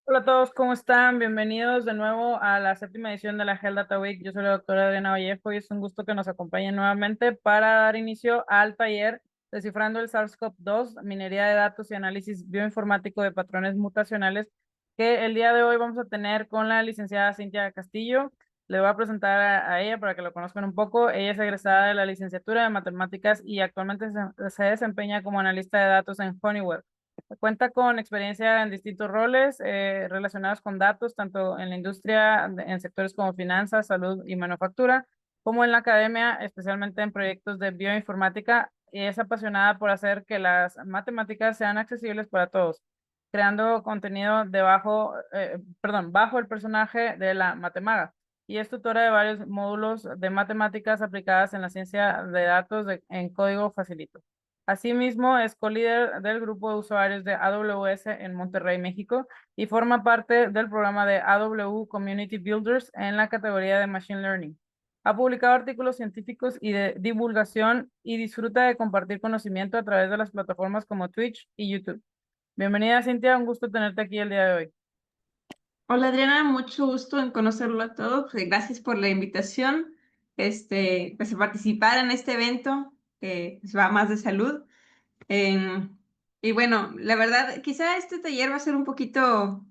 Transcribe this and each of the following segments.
Hola a todos, ¿cómo están? Bienvenidos de nuevo a la séptima edición de la Health Data Week. Yo soy la doctora Adriana Vallejo y es un gusto que nos acompañen nuevamente para dar inicio al taller Descifrando el SARS-CoV-2, Minería de Datos y Análisis Bioinformático de Patrones Mutacionales, que el día de hoy vamos a tener con la licenciada Cintia Castillo. Le voy a presentar a ella para que lo conozcan un poco. Ella es egresada de la licenciatura de Matemáticas y actualmente se desempeña como analista de datos en Honeywell. Cuenta con experiencia en distintos roles relacionados con datos, tanto en la industria, en sectores como finanzas, salud y manufactura, como en la academia, especialmente en proyectos de bioinformática. Y es apasionada por hacer que las matemáticas sean accesibles para todos, creando contenido bajo el personaje de la Matemaga. Y es tutora de varios módulos de matemáticas aplicadas en la ciencia de datos en código facilito. Asimismo, es co-líder del grupo de usuarios de AWS en Monterrey, México, y forma parte del programa de AW Community Builders en la categoría de Machine Learning. Ha publicado artículos científicos y de divulgación y disfruta de compartir conocimiento a través de las plataformas como Twitch y YouTube. Bienvenida, Cintia, un gusto tenerte aquí el día de hoy. Hola Adriana, mucho gusto en conocerlo a todos. Gracias por la invitación, pues a participar en este evento que pues, va más de salud. Em, y bueno, la verdad, quizá este taller va a ser un poquito,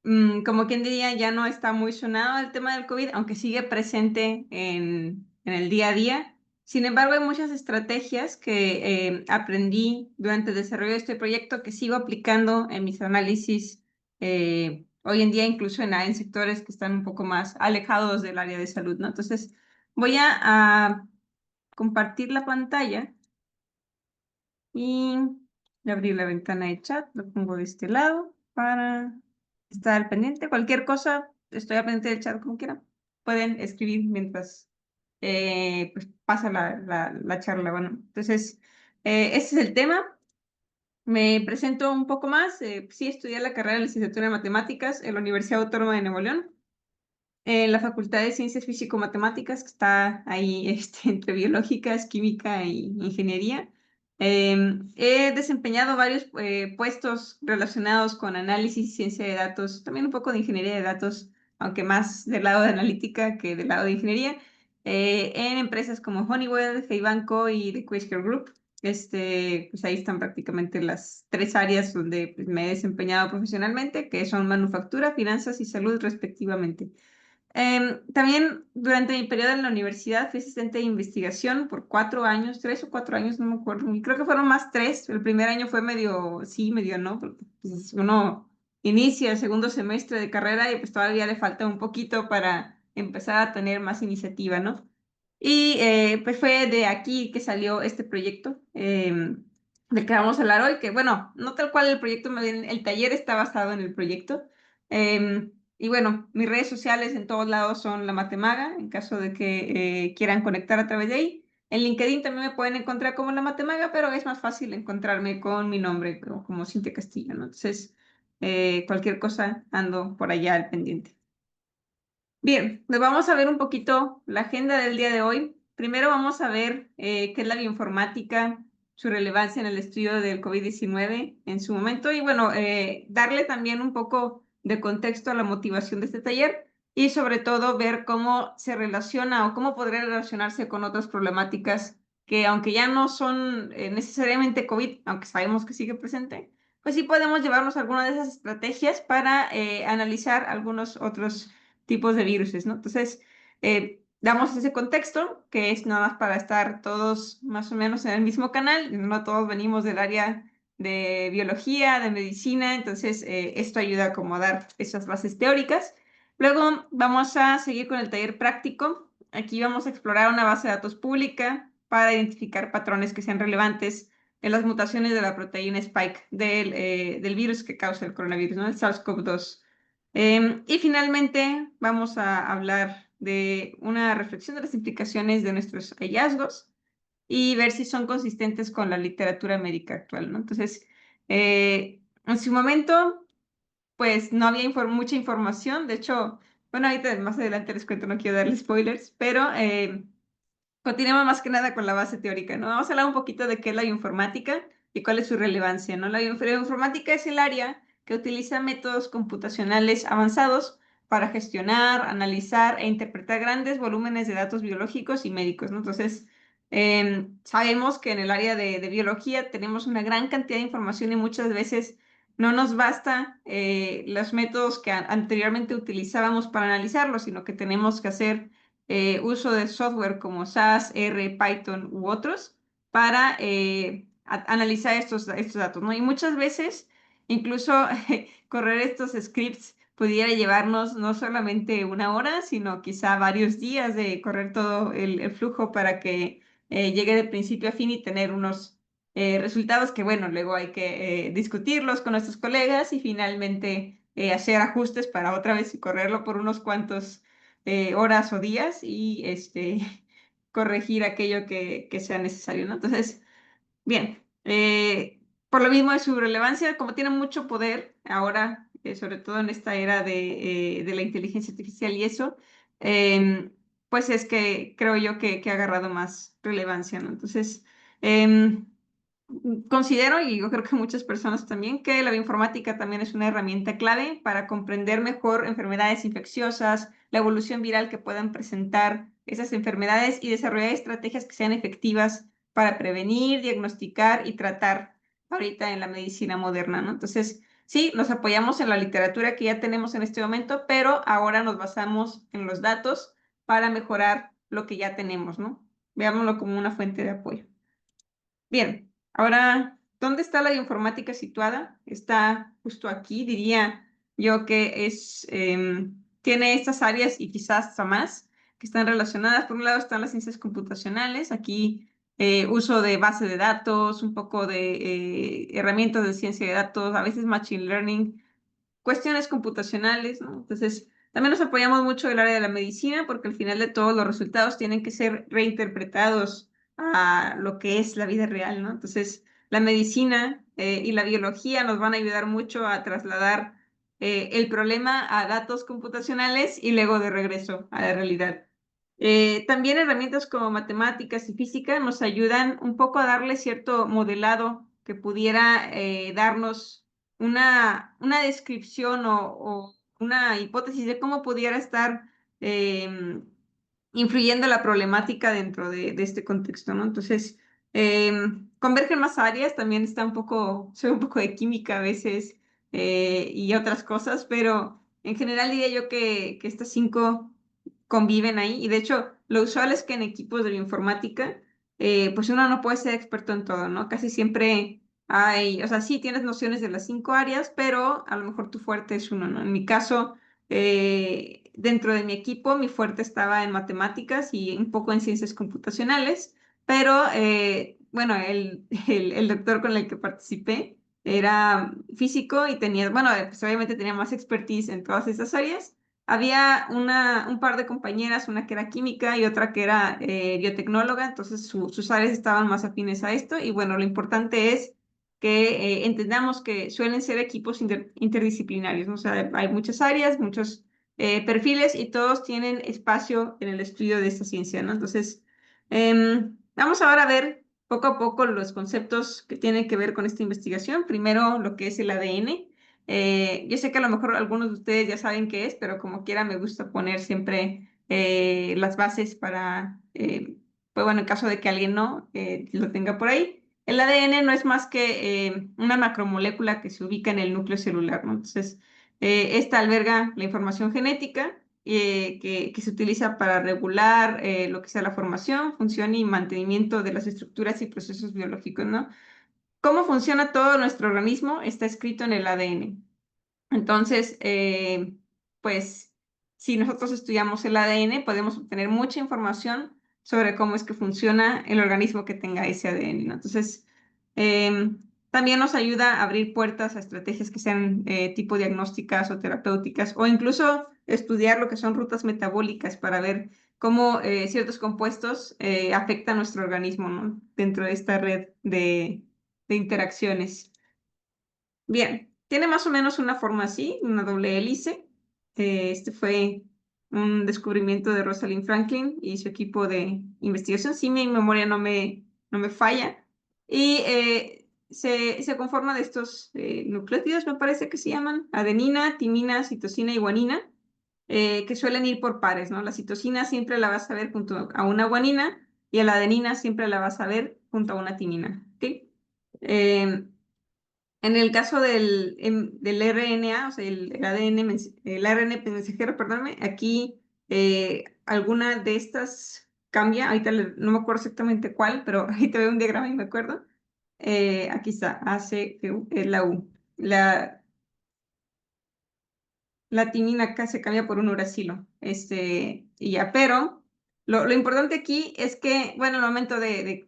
como quien diría, ya no está muy sonado el tema del COVID, aunque sigue presente en el día a día. Sin embargo, hay muchas estrategias que aprendí durante el desarrollo de este proyecto que sigo aplicando en mis análisis hoy en día, incluso en sectores que están un poco más alejados del área de salud, ¿no? Entonces, voy a compartir la pantalla y abrir la ventana de chat, lo pongo de este lado para estar al pendiente. Cualquier cosa, estoy al pendiente del chat como quieran. Pueden escribir mientras pues pasa la charla. Bueno, entonces, ese es el tema. Me presento un poco más. Sí, estudié la carrera de licenciatura en matemáticas en la Universidad Autónoma de Nuevo León, en la Facultad de Ciencias Físico-Matemáticas, que está ahí entre biológicas, química e ingeniería. He desempeñado varios puestos relacionados con análisis y ciencia de datos, también un poco de ingeniería de datos, aunque más del lado de analítica que del lado de ingeniería, en empresas como Honeywell, Heibanco y The Quaker Group. Pues ahí están prácticamente las tres áreas donde pues, me he desempeñado profesionalmente, que son manufactura, finanzas y salud respectivamente. También durante mi periodo en la universidad fui asistente de investigación por 4 años, 3 o 4 años, no me acuerdo, y creo que fueron más tres. El primer año fue medio sí, medio no, porque pues, uno inicia el segundo semestre de carrera y pues todavía le falta un poquito para empezar a tener más iniciativa, ¿no? Y pues fue de aquí que salió este proyecto del que vamos a hablar hoy, que bueno, no tal cual el proyecto, más bien el taller está basado en el proyecto. Y bueno, mis redes sociales en todos lados son La Matemaga, en caso de que quieran conectar a través de ahí. En LinkedIn también me pueden encontrar como La Matemaga, pero es más fácil encontrarme con mi nombre, como Cintia Castillo, ¿no? Entonces, cualquier cosa ando por allá al pendiente. Bien, pues vamos a ver un poquito la agenda del día de hoy. Primero vamos a ver qué es la bioinformática, su relevancia en el estudio del COVID-19 en su momento y bueno, darle también un poco de contexto a la motivación de este taller y sobre todo ver cómo se relaciona o cómo podría relacionarse con otras problemáticas que aunque ya no son necesariamente COVID, aunque sabemos que sigue presente, pues sí podemos llevarnos alguna de esas estrategias para analizar algunos otros tipos de virus, ¿no? Entonces, damos ese contexto, que es nada más para estar todos más o menos en el mismo canal, no todos venimos del área de biología, de medicina, entonces esto ayuda como a dar esas bases teóricas. Luego vamos a seguir con el taller práctico. Aquí vamos a explorar una base de datos pública para identificar patrones que sean relevantes en las mutaciones de la proteína Spike del virus que causa el coronavirus, ¿no? El SARS-CoV-2. Y finalmente vamos a hablar de una reflexión de las implicaciones de nuestros hallazgos y ver si son consistentes con la literatura médica actual, ¿no? Entonces, en su momento, pues no había mucha información. De hecho, bueno, ahorita más adelante les cuento, no quiero darles spoilers, pero continuemos más que nada con la base teórica, ¿no? Vamos a hablar un poquito de qué es la bioinformática y cuál es su relevancia, ¿no? La bioinformática es el área que utiliza métodos computacionales avanzados para gestionar, analizar e interpretar grandes volúmenes de datos biológicos y médicos, ¿no? Entonces, sabemos que en el área de biología tenemos una gran cantidad de información y muchas veces no nos basta los métodos que anteriormente utilizábamos para analizarlo, sino que tenemos que hacer uso de software como SAS, R, Python u otros para analizar estos datos, ¿no? Y muchas veces, incluso correr estos scripts pudiera llevarnos no solamente una hora, sino quizá varios días de correr todo el flujo para que llegue de principio a fin y tener unos resultados que, bueno, luego hay que discutirlos con nuestros colegas y finalmente hacer ajustes para otra vez correrlo por unos cuantos horas o días y corregir aquello que sea necesario, ¿no? Entonces, bien, por lo mismo de su relevancia, como tiene mucho poder ahora, sobre todo en esta era de la inteligencia artificial y eso, pues es que creo yo que ha agarrado más relevancia, ¿no? Entonces, em, considero, y yo creo que muchas personas también, que la bioinformática también es una herramienta clave para comprender mejor enfermedades infecciosas, la evolución viral que puedan presentar esas enfermedades y desarrollar estrategias que sean efectivas para prevenir, diagnosticar y tratar ahorita en la medicina moderna, ¿no? Entonces, sí, nos apoyamos en la literatura que ya tenemos en este momento, pero ahora nos basamos en los datos para mejorar lo que ya tenemos, ¿no? Veámoslo como una fuente de apoyo. Bien, ahora, ¿dónde está la bioinformática situada? Está justo aquí, diría yo que tiene estas áreas y quizás hasta más que están relacionadas. Por un lado están las ciencias computacionales, aquí uso de base de datos, un poco de herramientas de ciencia de datos, a veces machine learning, cuestiones computacionales, ¿no? Entonces, también nos apoyamos mucho del área de la medicina porque al final de todo los resultados tienen que ser reinterpretados a lo que es la vida real, ¿no? Entonces, la medicina y la biología nos van a ayudar mucho a trasladar el problema a datos computacionales y luego de regreso a la realidad. También herramientas como matemáticas y física nos ayudan un poco a darle cierto modelado que pudiera darnos una descripción o una hipótesis de cómo pudiera estar influyendo la problemática dentro de este contexto, ¿no? Entonces, convergen más áreas, también está un poco, soy un poco de química a veces y otras cosas, pero en general diría yo que estas cinco conviven ahí y de hecho lo usual es que en equipos de bioinformática pues uno no puede ser experto en todo, ¿no? Casi siempre hay, o sea, sí tienes nociones de las cinco áreas, pero a lo mejor tu fuerte es uno, ¿no? En mi caso, dentro de mi equipo, mi fuerte estaba en matemáticas y un poco en ciencias computacionales, pero bueno, el doctor con el que participé era físico y tenía, bueno, pues obviamente tenía más expertise en todas esas áreas. Había un par de compañeras, una que era química y otra que era biotecnóloga, entonces sus áreas estaban más afines a esto y bueno, lo importante es que entendamos que suelen ser equipos interdisciplinarios, ¿no? O sea, hay muchas áreas, muchos perfiles y todos tienen espacio en el estudio de esta ciencia, ¿no? Entonces, vamos ahora a ver poco a poco los conceptos que tienen que ver con esta investigación. Primero, lo que es el ADN. Yo sé que a lo mejor algunos de ustedes ya saben qué es, pero como quiera me gusta poner siempre las bases para, pues bueno, en caso de que alguien no lo tenga por ahí. El ADN no es más que una macromolécula que se ubica en el núcleo celular, ¿no? Entonces, esta alberga la información genética que se utiliza para regular lo que sea la formación, función y mantenimiento de las estructuras y procesos biológicos, ¿no? ¿Cómo funciona todo nuestro organismo? Está escrito en el ADN. Entonces, pues, si nosotros estudiamos el ADN, podemos obtener mucha información sobre cómo es que funciona el organismo que tenga ese ADN, ¿no? Entonces, también nos ayuda a abrir puertas a estrategias que sean tipo diagnósticas o terapéuticas, o incluso estudiar lo que son rutas metabólicas para ver cómo ciertos compuestos afectan nuestro organismo, ¿no? Dentro de esta red de interacciones. Bien, tiene más o menos una forma así, una doble hélice. Este fue un descubrimiento de Rosalind Franklin y su equipo de investigación. Sí, mi memoria no me falla. Y se conforma de estos nucleótidos, me parece que se llaman adenina, timina, citosina y guanina, que suelen ir por pares, ¿no? La citosina siempre la vas a ver junto a una guanina y a la adenina siempre la vas a ver junto a una timina, ¿ok? Eh, en el caso del RNA, o sea, el ADN, el ARN mensajero, perdóname, aquí alguna de estas cambia, ahorita no me acuerdo exactamente cuál, pero ahorita veo un diagrama y me acuerdo. Aquí está, ACGU, es la U. La timina acá se cambia por un uracilo, y ya, pero lo importante aquí es que, bueno, al momento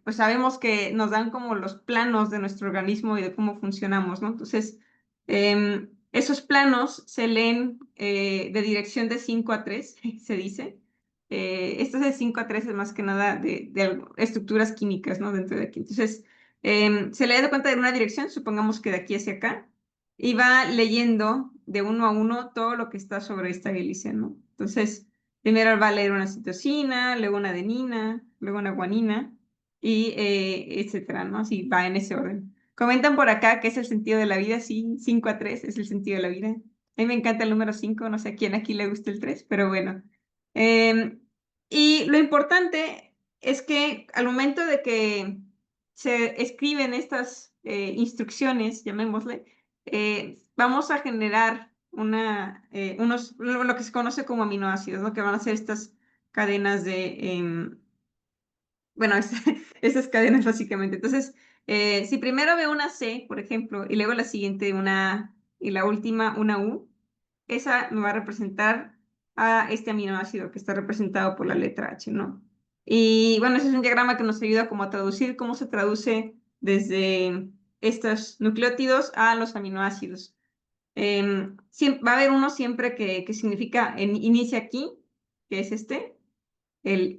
pues sabemos que nos dan como los planos de nuestro organismo y de cómo funcionamos, ¿no? Entonces, esos planos se leen de dirección de 5 a 3 se dice. Esto de 5 a 3 es más que nada de estructuras químicas, ¿no? Dentro de aquí. Entonces, se lee de cuenta de una dirección, supongamos que de aquí hacia acá y va leyendo de uno a uno todo lo que está sobre esta hélice, ¿no? Entonces, primero va a leer una citosina, luego una adenina, luego una guanina, y etcétera, ¿no? Así va en ese orden. Comentan por acá que es el sentido de la vida, sí, 5 a 3 es el sentido de la vida. A mí me encanta el número 5, no sé a quién aquí le gusta el 3, pero bueno. Em, y lo importante es que al momento de que se escriben estas instrucciones, llamémosle, vamos a generar lo que se conoce como aminoácidos, ¿no? Que van a ser estas cadenas bueno, estas cadenas básicamente. Entonces, si primero veo una C, por ejemplo, y luego la siguiente una A y la última una U, esa me va a representar a este aminoácido que está representado por la letra H, ¿no? Y bueno, ese es un diagrama que nos ayuda como a traducir cómo se traduce desde estos nucleótidos a los aminoácidos. Va a haber uno siempre que significa inicia aquí, que es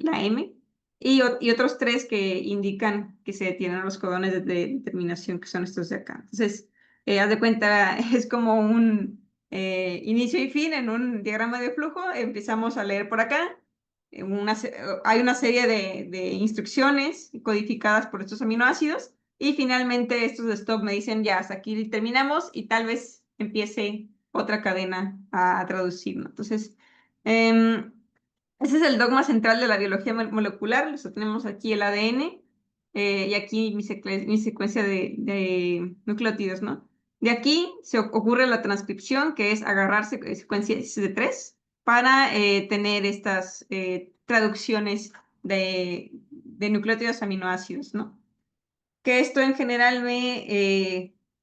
la M, y otros tres que indican que se detienen los codones de determinación, que son estos de acá. Entonces, haz de cuenta, es como un inicio y fin en un diagrama de flujo. Empezamos a leer por acá. Hay una serie de instrucciones codificadas por estos aminoácidos y finalmente estos de stop me dicen ya hasta aquí terminamos y tal vez empiece otra cadena a traducir, ¿no? Entonces, ese es el dogma central de la biología molecular. Tenemos aquí el ADN y aquí mi secuencia de nucleótidos, ¿no? De aquí se ocurre la transcripción, que es agarrar secuencias de tres para tener estas traducciones de nucleótidos a aminoácidos, ¿no? Que esto en general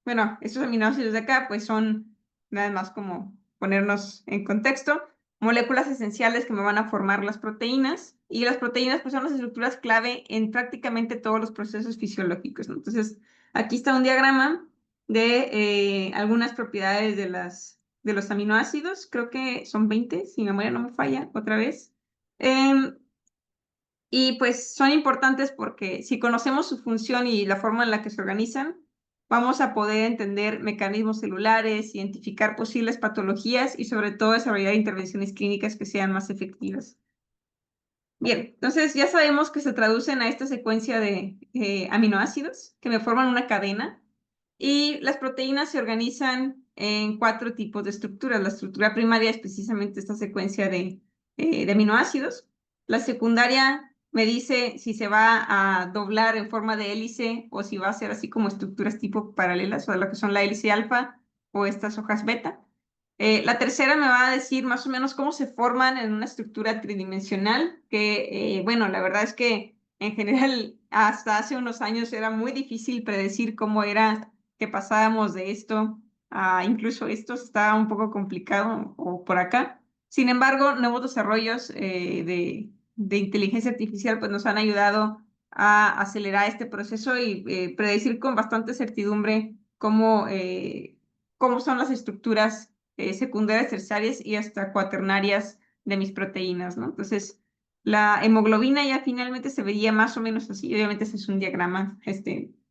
bueno, estos aminoácidos de acá pues son nada más como ponernos en contexto, moléculas esenciales que me van a formar las proteínas y las proteínas pues son las estructuras clave en prácticamente todos los procesos fisiológicos, ¿no? Entonces, aquí está un diagrama de algunas propiedades de los aminoácidos, creo que son 20, si mi memoria no me falla otra vez. Y pues son importantes porque si conocemos su función y la forma en la que se organizan, vamos a poder entender mecanismos celulares, identificar posibles patologías y sobre todo desarrollar intervenciones clínicas que sean más efectivas. Bien, entonces ya sabemos que se traducen a esta secuencia de aminoácidos que me forman una cadena y las proteínas se organizan en 4 tipos de estructuras. La estructura primaria es precisamente esta secuencia de aminoácidos. La secundaria me dice si se va a doblar en forma de hélice o si va a ser así como estructuras tipo paralelas o lo que son la hélice alfa o estas hojas beta. La tercera me va a decir más o menos cómo se forman en una estructura tridimensional, que bueno, la verdad es que en general hasta hace unos años era muy difícil predecir cómo era que pasábamos de esto a incluso esto está un poco complicado o por acá. Sin embargo, nuevos desarrollos de inteligencia artificial pues nos han ayudado a acelerar este proceso y predecir con bastante certidumbre cómo son las estructuras secundarias, terciarias y hasta cuaternarias de mis proteínas, ¿no? Entonces, la hemoglobina ya finalmente se veía más o menos así. Obviamente ese es un diagrama,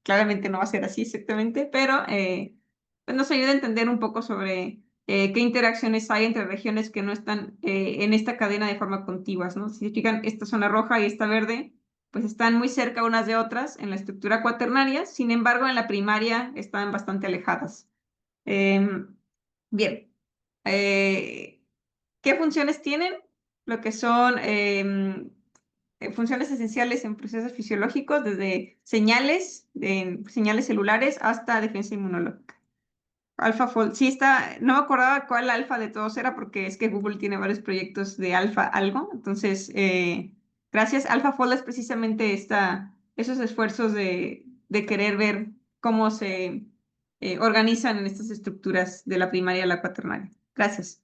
claramente no va a ser así exactamente, pero pues nos ayuda a entender un poco sobre qué interacciones hay entre regiones que no están en esta cadena de forma contiguas, ¿no? Si se fijan, esta zona roja y esta verde pues están muy cerca unas de otras en la estructura cuaternaria, sin embargo, en la primaria están bastante alejadas. Bien, ¿qué funciones tienen? Lo que son funciones esenciales en procesos fisiológicos, desde señales celulares hasta defensa inmunológica. AlphaFold, sí está, no me acordaba cuál alfa de todos era porque es que Google tiene varios proyectos de alfa algo, entonces gracias. AlphaFold es precisamente esos esfuerzos de querer ver cómo se organizan en estas estructuras de la primaria a la cuaternaria. Gracias.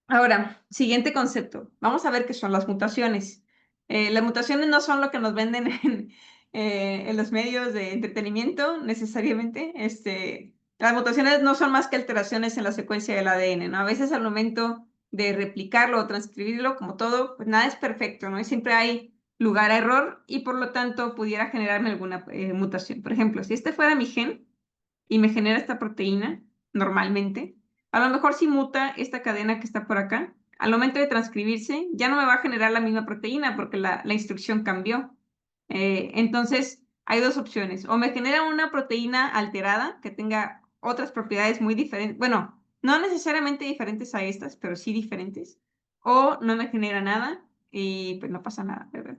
Ahora, siguiente concepto. Vamos a ver qué son las mutaciones. Las mutaciones no son lo que nos venden en los medios de entretenimiento necesariamente. Las mutaciones no son más que alteraciones en la secuencia del ADN, ¿no? A veces al momento de replicarlo o transcribirlo, como todo, pues nada es perfecto, ¿no? Y siempre hay lugar a error y por lo tanto pudiera generarme alguna mutación. Por ejemplo, si este fuera mi gen y me genera esta proteína normalmente, a lo mejor si muta esta cadena que está por acá, al momento de transcribirse ya no me va a generar la misma proteína porque la instrucción cambió. Entonces, hay dos opciones. O me genera una proteína alterada que tenga otras propiedades muy diferentes, bueno, no necesariamente diferentes a estas, pero sí diferentes. O no me genera nada y pues no pasa nada, ¿verdad?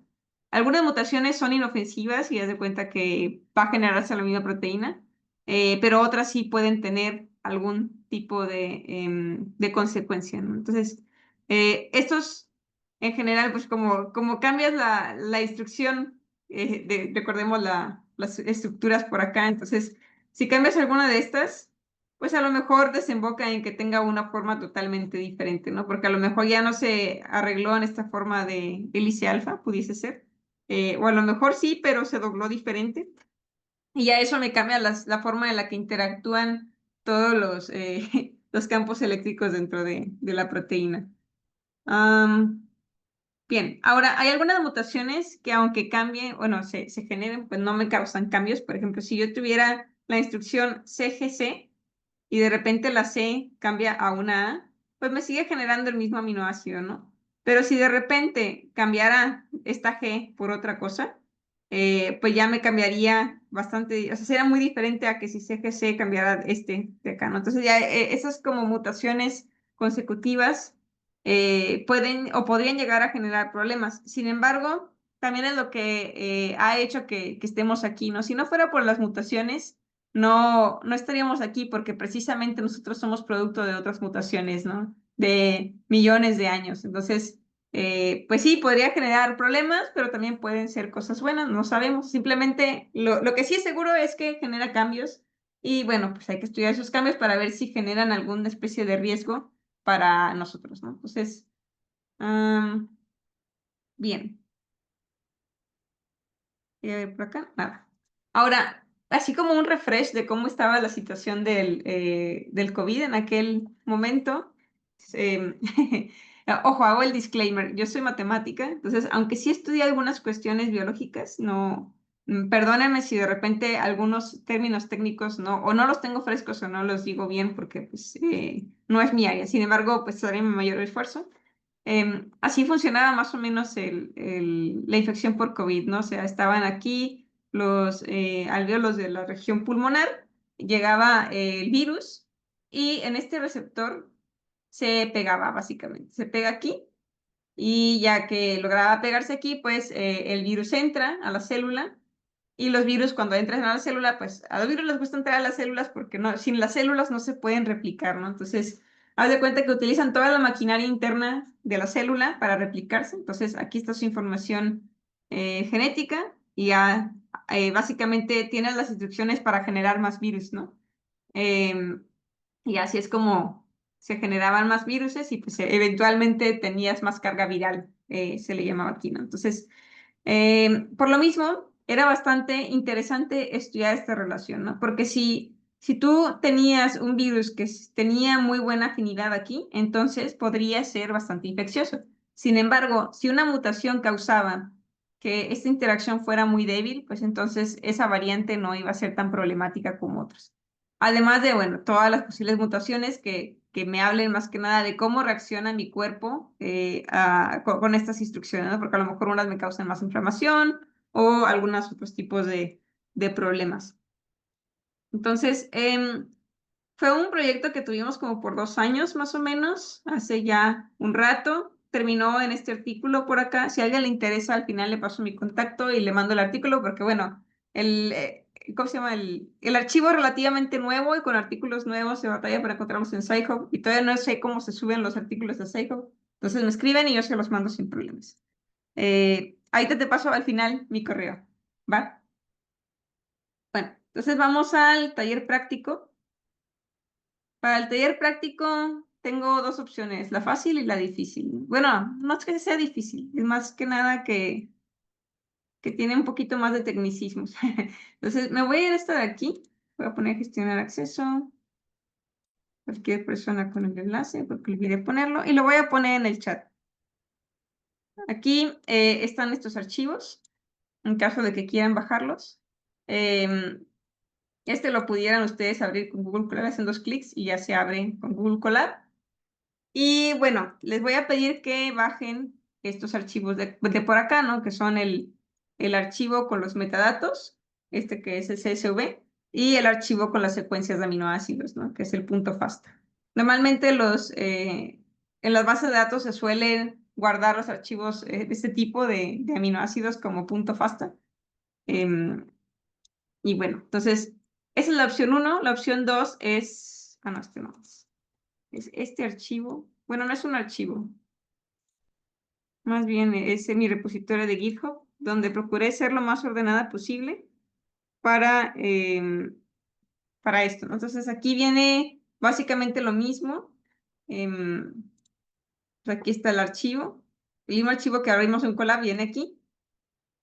Algunas mutaciones son inofensivas y haz de cuenta que va a generarse la misma proteína, pero otras sí pueden tener algún tipo de consecuencia, ¿no? Entonces, estos en general, pues como cambias la instrucción, recordemos las estructuras por acá, entonces, si cambias alguna de estas, pues a lo mejor desemboca en que tenga una forma totalmente diferente, ¿no? Porque a lo mejor ya no se arregló en esta forma de hélice alfa, pudiese ser, o a lo mejor sí, pero se dobló diferente. Y ya eso me cambia la forma en la que interactúan todos los campos eléctricos dentro de la proteína. Bien, ahora hay algunas mutaciones que aunque cambien, bueno, se generen, pues no me causan cambios. Por ejemplo, si yo tuviera la instrucción CGC y de repente la C cambia a una A, pues me sigue generando el mismo aminoácido, ¿no? Pero si de repente cambiara esta G por otra cosa, pues ya me cambiaría bastante, o sea, sería muy diferente a que si CGC cambiara este de acá, ¿no? Entonces ya esas como mutaciones consecutivas pueden o podrían llegar a generar problemas. Sin embargo, también es lo que ha hecho que estemos aquí, ¿no? Si no fuera por las mutaciones, no estaríamos aquí porque precisamente nosotros somos producto de otras mutaciones, ¿no? De millones de años. Entonces, pues sí, podría generar problemas, pero también pueden ser cosas buenas, no sabemos. Simplemente lo que sí es seguro es que genera cambios y bueno, pues hay que estudiar esos cambios para ver si generan alguna especie de riesgo para nosotros, ¿no? Entonces, bien. Por acá, nada. Ahora, así como un refresh de cómo estaba la situación del COVID en aquel momento, eh, ojo, hago el disclaimer, yo soy matemática, entonces, aunque sí estudié algunas cuestiones biológicas, no, perdónenme si de repente algunos términos técnicos no, o no los tengo frescos o no los digo bien porque pues, no es mi área, sin embargo, pues haré mi mayor esfuerzo. Así funcionaba más o menos la infección por COVID, ¿no? O sea, estaban aquí los alvéolos de la región pulmonar, llegaba el virus y en este receptor se pegaba básicamente. Se pega aquí y ya que lograba pegarse aquí, pues el virus entra a la célula y los virus cuando entran a la célula, pues a los virus les gusta entrar a las células porque no, sin las células no se pueden replicar, ¿no? Entonces, haz de cuenta que utilizan toda la maquinaria interna de la célula para replicarse. Entonces, aquí está su información genética y ya básicamente tienes las instrucciones para generar más virus, ¿no? Em, y así es como se generaban más viruses y pues eventualmente tenías más carga viral, se le llamaba aquí, ¿no? Entonces, por lo mismo, era bastante interesante estudiar esta relación, ¿no? Porque si tú tenías un virus que tenía muy buena afinidad aquí, entonces podría ser bastante infeccioso. Sin embargo, si una mutación causaba que esta interacción fuera muy débil, pues entonces esa variante no iba a ser tan problemática como otras. Además de, bueno, todas las posibles mutaciones que que me hablen más que nada de cómo reacciona mi cuerpo con estas instrucciones, ¿no? Porque a lo mejor unas me causan más inflamación o algunos otros tipos de problemas. Entonces, fue un proyecto que tuvimos como por 2 años más o menos, hace ya un rato. Terminó en este artículo por acá. Si a alguien le interesa, al final le paso mi contacto y le mando el artículo porque, bueno, ¿cómo se llama? El archivo es relativamente nuevo y con artículos nuevos se batalla para encontrarlos en SciHub y todavía no sé cómo se suben los artículos de SciHub. Entonces me escriben y yo se los mando sin problemas. Ahorita te paso al final mi correo, ¿va? Bueno, entonces vamos al taller práctico. Para el taller práctico tengo dos opciones, la fácil y la difícil. Bueno, no es que sea difícil, es más que nada que tiene un poquito más de tecnicismos. Entonces me voy a ir a esta de aquí, voy a poner gestionar acceso, cualquier persona con el enlace, porque olvidé ponerlo, y lo voy a poner en el chat. Aquí están estos archivos, en caso de que quieran bajarlos. Este lo pudieran ustedes abrir con Google Colab, hacen 2 clics y ya se abre con Google Colab. Y bueno, les voy a pedir que bajen estos archivos de por acá, ¿no? Que son el archivo con los metadatos, este que es el CSV, y el archivo con las secuencias de aminoácidos, ¿no? Que es el punto FASTA. Normalmente en las bases de datos se suelen guardar los archivos de este tipo de aminoácidos como punto FASTA. Y bueno, entonces, esa es la opción 1. La opción 2 es... Ah, no, este no es este archivo. Bueno, no es un archivo, más bien es mi repositorio de GitHub, donde procuré ser lo más ordenada posible para, para esto, ¿no? Entonces aquí viene básicamente lo mismo. Pues aquí está el archivo. El mismo archivo que abrimos en Colab viene aquí,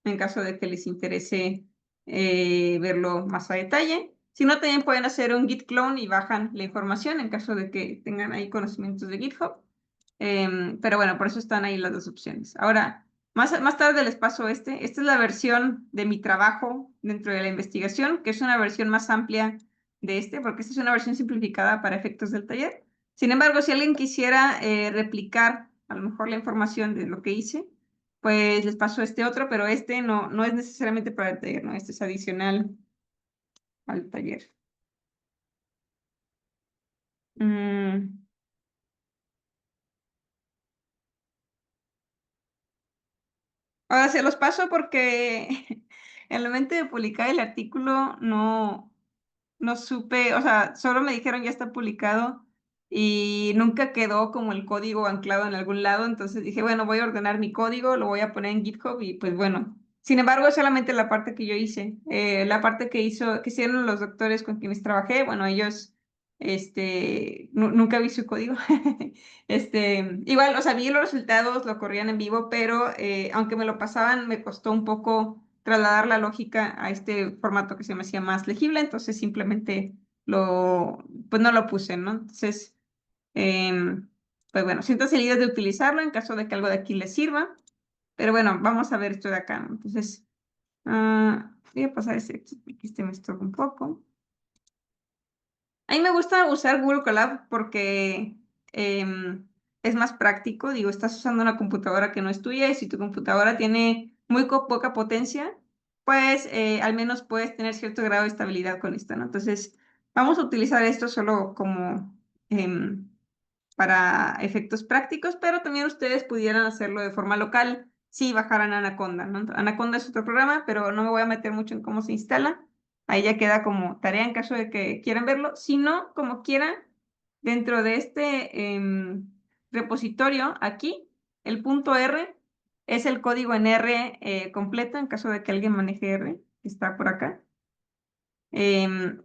en caso de que les interese verlo más a detalle. Si no, también pueden hacer un git clone y bajan la información en caso de que tengan ahí conocimientos de GitHub. Pero bueno, por eso están ahí las dos opciones. Ahora, más tarde les paso este. Esta es la versión de mi trabajo dentro de la investigación, que es una versión más amplia de porque esta es una versión simplificada para efectos del taller. Sin embargo, si alguien quisiera replicar a lo mejor la información de lo que hice, pues les paso este otro, pero este no es necesariamente para el taller, ¿no? Este es adicional al taller. Mm, Ahora se los paso porque en el momento de publicar el artículo no supe, o sea, solo me dijeron ya está publicado y nunca quedó como el código anclado en algún lado, entonces dije, bueno, voy a ordenar mi código, lo voy a poner en GitHub y pues bueno. Sin embargo, es solamente la parte que yo hice. La parte que hicieron los doctores con quienes trabajé, bueno, ellos, nunca vi su código. Igual, o sea, vi los resultados, lo corrían en vivo, pero aunque me lo pasaban, me costó un poco trasladar la lógica a este formato que se me hacía más legible, entonces simplemente pues no lo puse, ¿no? Entonces, pues bueno, siéntanse libres de utilizarlo en caso de que algo de aquí les sirva, pero bueno, vamos a ver esto de acá, ¿no? Entonces, voy a pasar aquí este me estorba un poco. A mí me gusta usar Google Colab porque es más práctico. Digo, estás usando una computadora que no es tuya y si tu computadora tiene muy poca potencia, pues al menos puedes tener cierto grado de estabilidad con esto, ¿no? Entonces, vamos a utilizar esto solo como em, para efectos prácticos, pero también ustedes pudieran hacerlo de forma local si bajaran Anaconda, ¿no? Anaconda es otro programa, pero no me voy a meter mucho en cómo se instala. Ahí ya queda como tarea en caso de que quieran verlo. Si no, como quieran, dentro de este repositorio, aquí, el punto R es el código en R completo, en caso de que alguien maneje R, que está por acá. En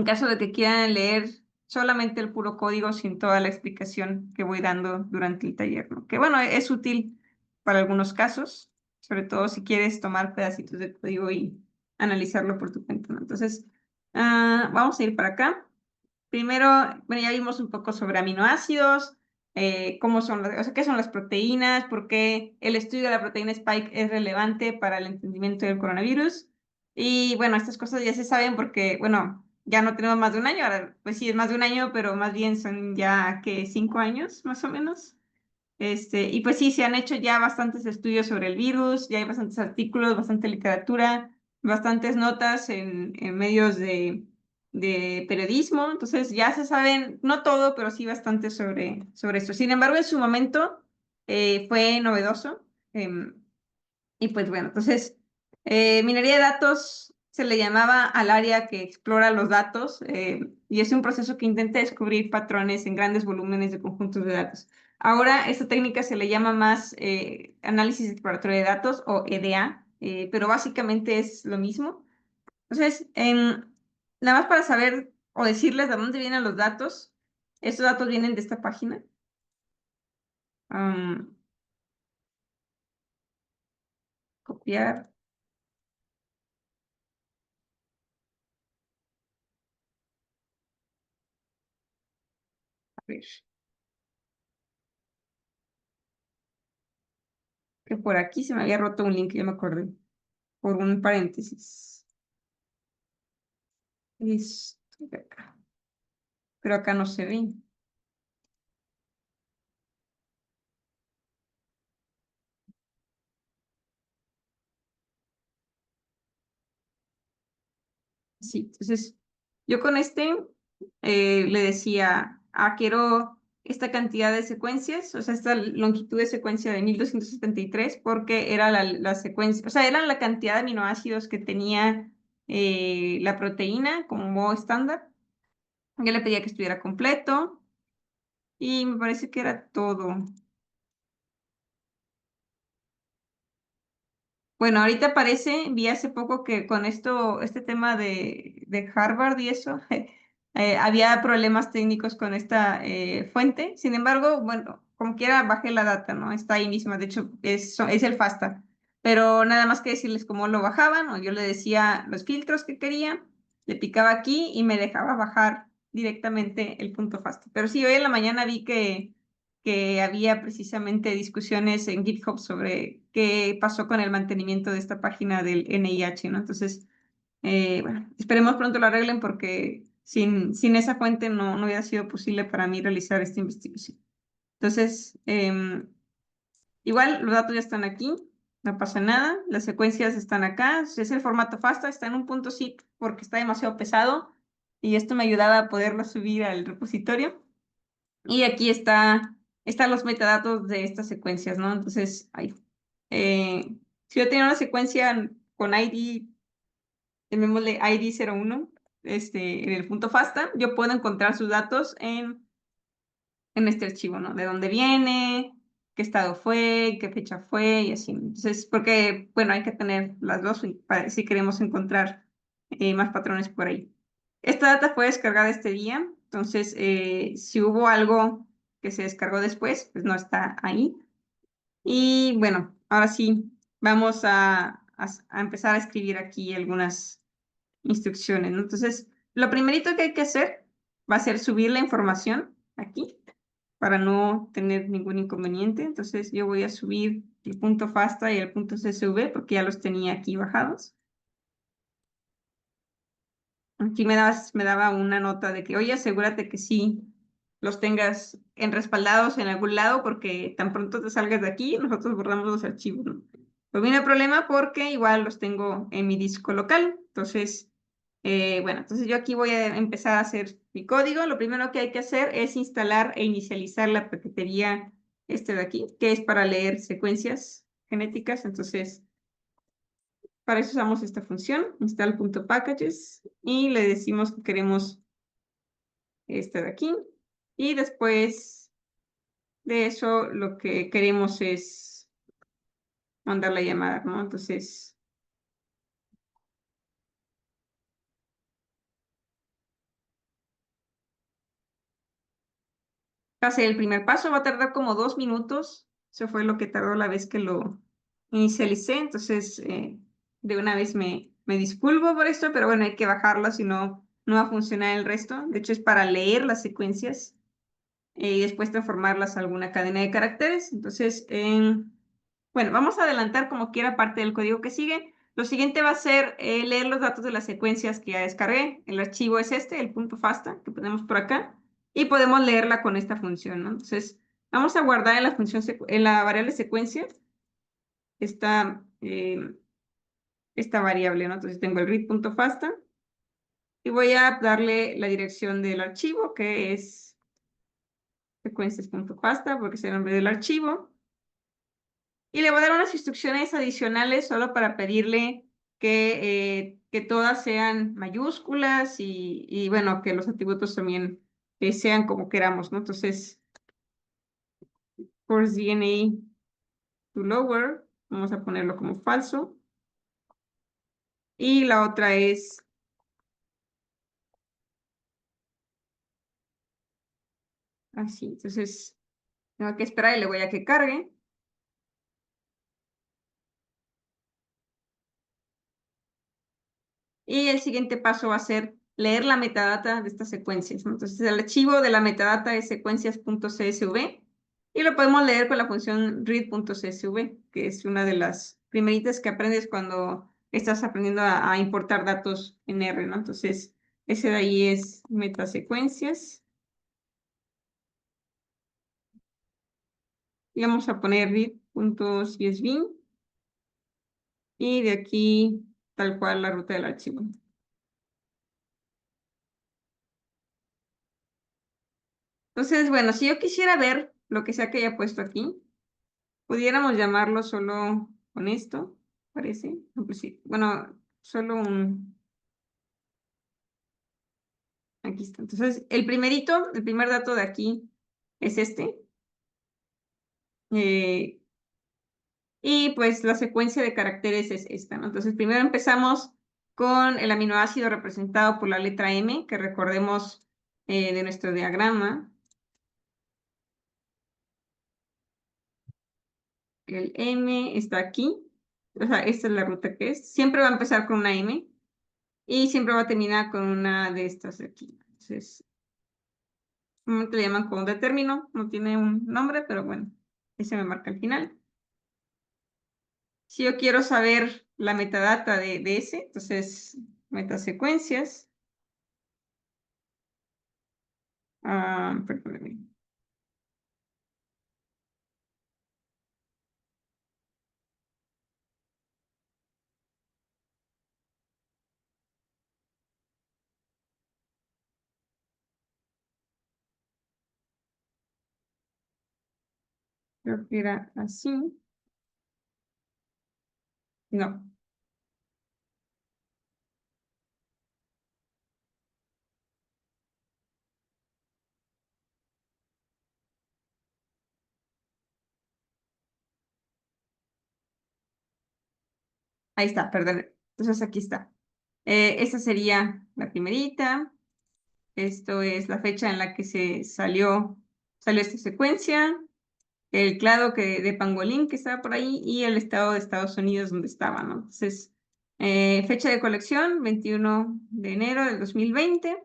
caso de que quieran leer solamente el puro código sin toda la explicación que voy dando durante el taller, ¿no? Que bueno, es útil para algunos casos, sobre todo si quieres tomar pedacitos de código y analizarlo por tu cuenta, ¿no? Entonces, vamos a ir para acá. Primero, bueno, ya vimos un poco sobre aminoácidos, cómo son, o sea, qué son las proteínas, por qué el estudio de la proteína Spike es relevante para el entendimiento del coronavirus. Y bueno, estas cosas ya se saben porque, bueno, ya no tenemos más de un año, ahora pues sí es más de un año, pero más bien son ya que 5 años más o menos. Y pues sí, se han hecho ya bastantes estudios sobre el virus, ya hay bastantes artículos, bastante literatura, bastantes notas en medios de periodismo, entonces ya se saben, no todo, pero sí bastante sobre esto. Sin embargo, en su momento fue novedoso. Y pues bueno, entonces, minería de datos se le llamaba al área que explora los datos y es un proceso que intenta descubrir patrones en grandes volúmenes de conjuntos de datos. Ahora, esta técnica se le llama más análisis exploratorio de datos o EDA, pero básicamente es lo mismo. Entonces, nada más para saber o decirles de dónde vienen los datos, estos datos vienen de esta página. Am, copiar, a ver, que por aquí se me había roto un link, ya me acordé. Por un paréntesis. Esto de acá. Pero acá no se ve. Sí, entonces yo con le decía, quiero esta cantidad de secuencias, o sea, esta longitud de secuencia de 1273, porque era la secuencia, o sea, eran la cantidad de aminoácidos que tenía la proteína como modo estándar. Yo le pedía que estuviera completo y me parece que era todo. Bueno, ahorita parece, vi hace poco que con este tema de Harvard y eso, había problemas técnicos con esta fuente. Sin embargo, bueno, como quiera, bajé la data, ¿no? Está ahí misma, de hecho, es el FASTA. Pero nada más que decirles cómo lo bajaban, o yo le decía los filtros que quería, le picaba aquí y me dejaba bajar directamente el punto FASTA. Pero sí, hoy en la mañana vi que había precisamente discusiones en GitHub sobre qué pasó con el mantenimiento de esta página del NIH, ¿no? Entonces, bueno, esperemos pronto lo arreglen porque sin esa fuente no hubiera sido posible para mí realizar esta investigación. Entonces, igual los datos ya están aquí, no pasa nada, las secuencias están acá, es el formato FASTA, está en un punto zip porque está demasiado pesado y esto me ayudaba a poderlo subir al repositorio. Y aquí están los metadatos de estas secuencias, ¿no? Entonces, si yo tenía una secuencia con ID, llamémosle ID 01, en el punto FASTA, yo puedo encontrar sus datos en este archivo, ¿no? De dónde viene, qué estado fue, qué fecha fue y así. Entonces, porque, bueno, hay que tener las dos si queremos encontrar más patrones por ahí. Esta data fue descargada este día, entonces, si hubo algo que se descargó después, pues no está ahí. Y bueno, ahora sí, vamos a empezar a escribir aquí algunas instrucciones, ¿no? Entonces, lo primerito que hay que hacer va a ser subir la información aquí para no tener ningún inconveniente. Entonces yo voy a subir el punto FASTA y el punto CSV porque ya los tenía aquí bajados. Aquí me daba una nota de que, oye, asegúrate que sí los tengas en respaldados en algún lado porque tan pronto te salgas de aquí, nosotros borramos los archivos, ¿no? Pues viene el problema porque igual los tengo en mi disco local. Entonces, bueno, entonces yo aquí voy a empezar a hacer mi código. Lo primero que hay que hacer es instalar e inicializar la paquetería de aquí, que es para leer secuencias genéticas. Entonces, para eso usamos esta función, install.packages, y le decimos que queremos esta de aquí. Y después de eso, lo que queremos es mandar la llamada, ¿no? Entonces, hace el primer paso, va a tardar como 2 minutos. Eso fue lo que tardó la vez que lo inicialicé. Entonces, de una vez me disculpo por esto, pero bueno, hay que bajarlo, si no, no va a funcionar el resto. De hecho, es para leer las secuencias y después transformarlas a alguna cadena de caracteres. Entonces, bueno, vamos a adelantar como quiera parte del código que sigue, Lo siguiente va a ser leer los datos de las secuencias que ya descargué. El archivo es este, el punto .fasta, que ponemos por acá, y podemos leerla con esta función, ¿no? Entonces, vamos a guardar en la función en la variable secuencias esta variable, ¿no? Entonces tengo el read.fasta y voy a darle la dirección del archivo, que es secuencias.fasta, porque es el nombre del archivo. Y le voy a dar unas instrucciones adicionales solo para pedirle que todas sean mayúsculas y bueno, que los atributos también sean como queramos, ¿no? Entonces, force DNA to lower, vamos a ponerlo como falso. Y la otra es así. Entonces, tengo que esperar y le voy a que cargue. Y el siguiente paso va a ser leer la metadata de estas secuencias, ¿no? Entonces, el archivo de la metadata es secuencias.csv y lo podemos leer con la función read.csv, que es una de las primeritas que aprendes cuando estás aprendiendo a importar datos en R, ¿no? Entonces, ese de ahí es metasecuencias. Y vamos a poner read.csv y de aquí tal cual la ruta del archivo. Entonces, bueno, si yo quisiera ver lo que sea que haya puesto aquí, pudiéramos llamarlo solo con esto, parece. No, pues sí. Bueno, solo un... Aquí está. Entonces, el primer dato de aquí es este. Eh, y pues la secuencia de caracteres es esta, ¿no? Entonces, primero empezamos con el aminoácido representado por la letra M, que recordemos de nuestro diagrama. El M está aquí. O sea, esta es la ruta que es. Siempre va a empezar con una M. Y siempre va a terminar con una de estas de aquí. Entonces, normalmente le llaman como de término, no tiene un nombre, pero bueno, ese me marca al final. Si yo quiero saber la metadata de ese, entonces, metasecuencias. Perdóname. Creo que era así. No, ahí está, perdón. Entonces aquí está. Esta sería la primerita. Esto es la fecha en la que salió esta secuencia. El clado de pangolín que estaba por ahí y el estado de Estados Unidos donde estaba, ¿no? Entonces, fecha de colección, 21 de enero del 2020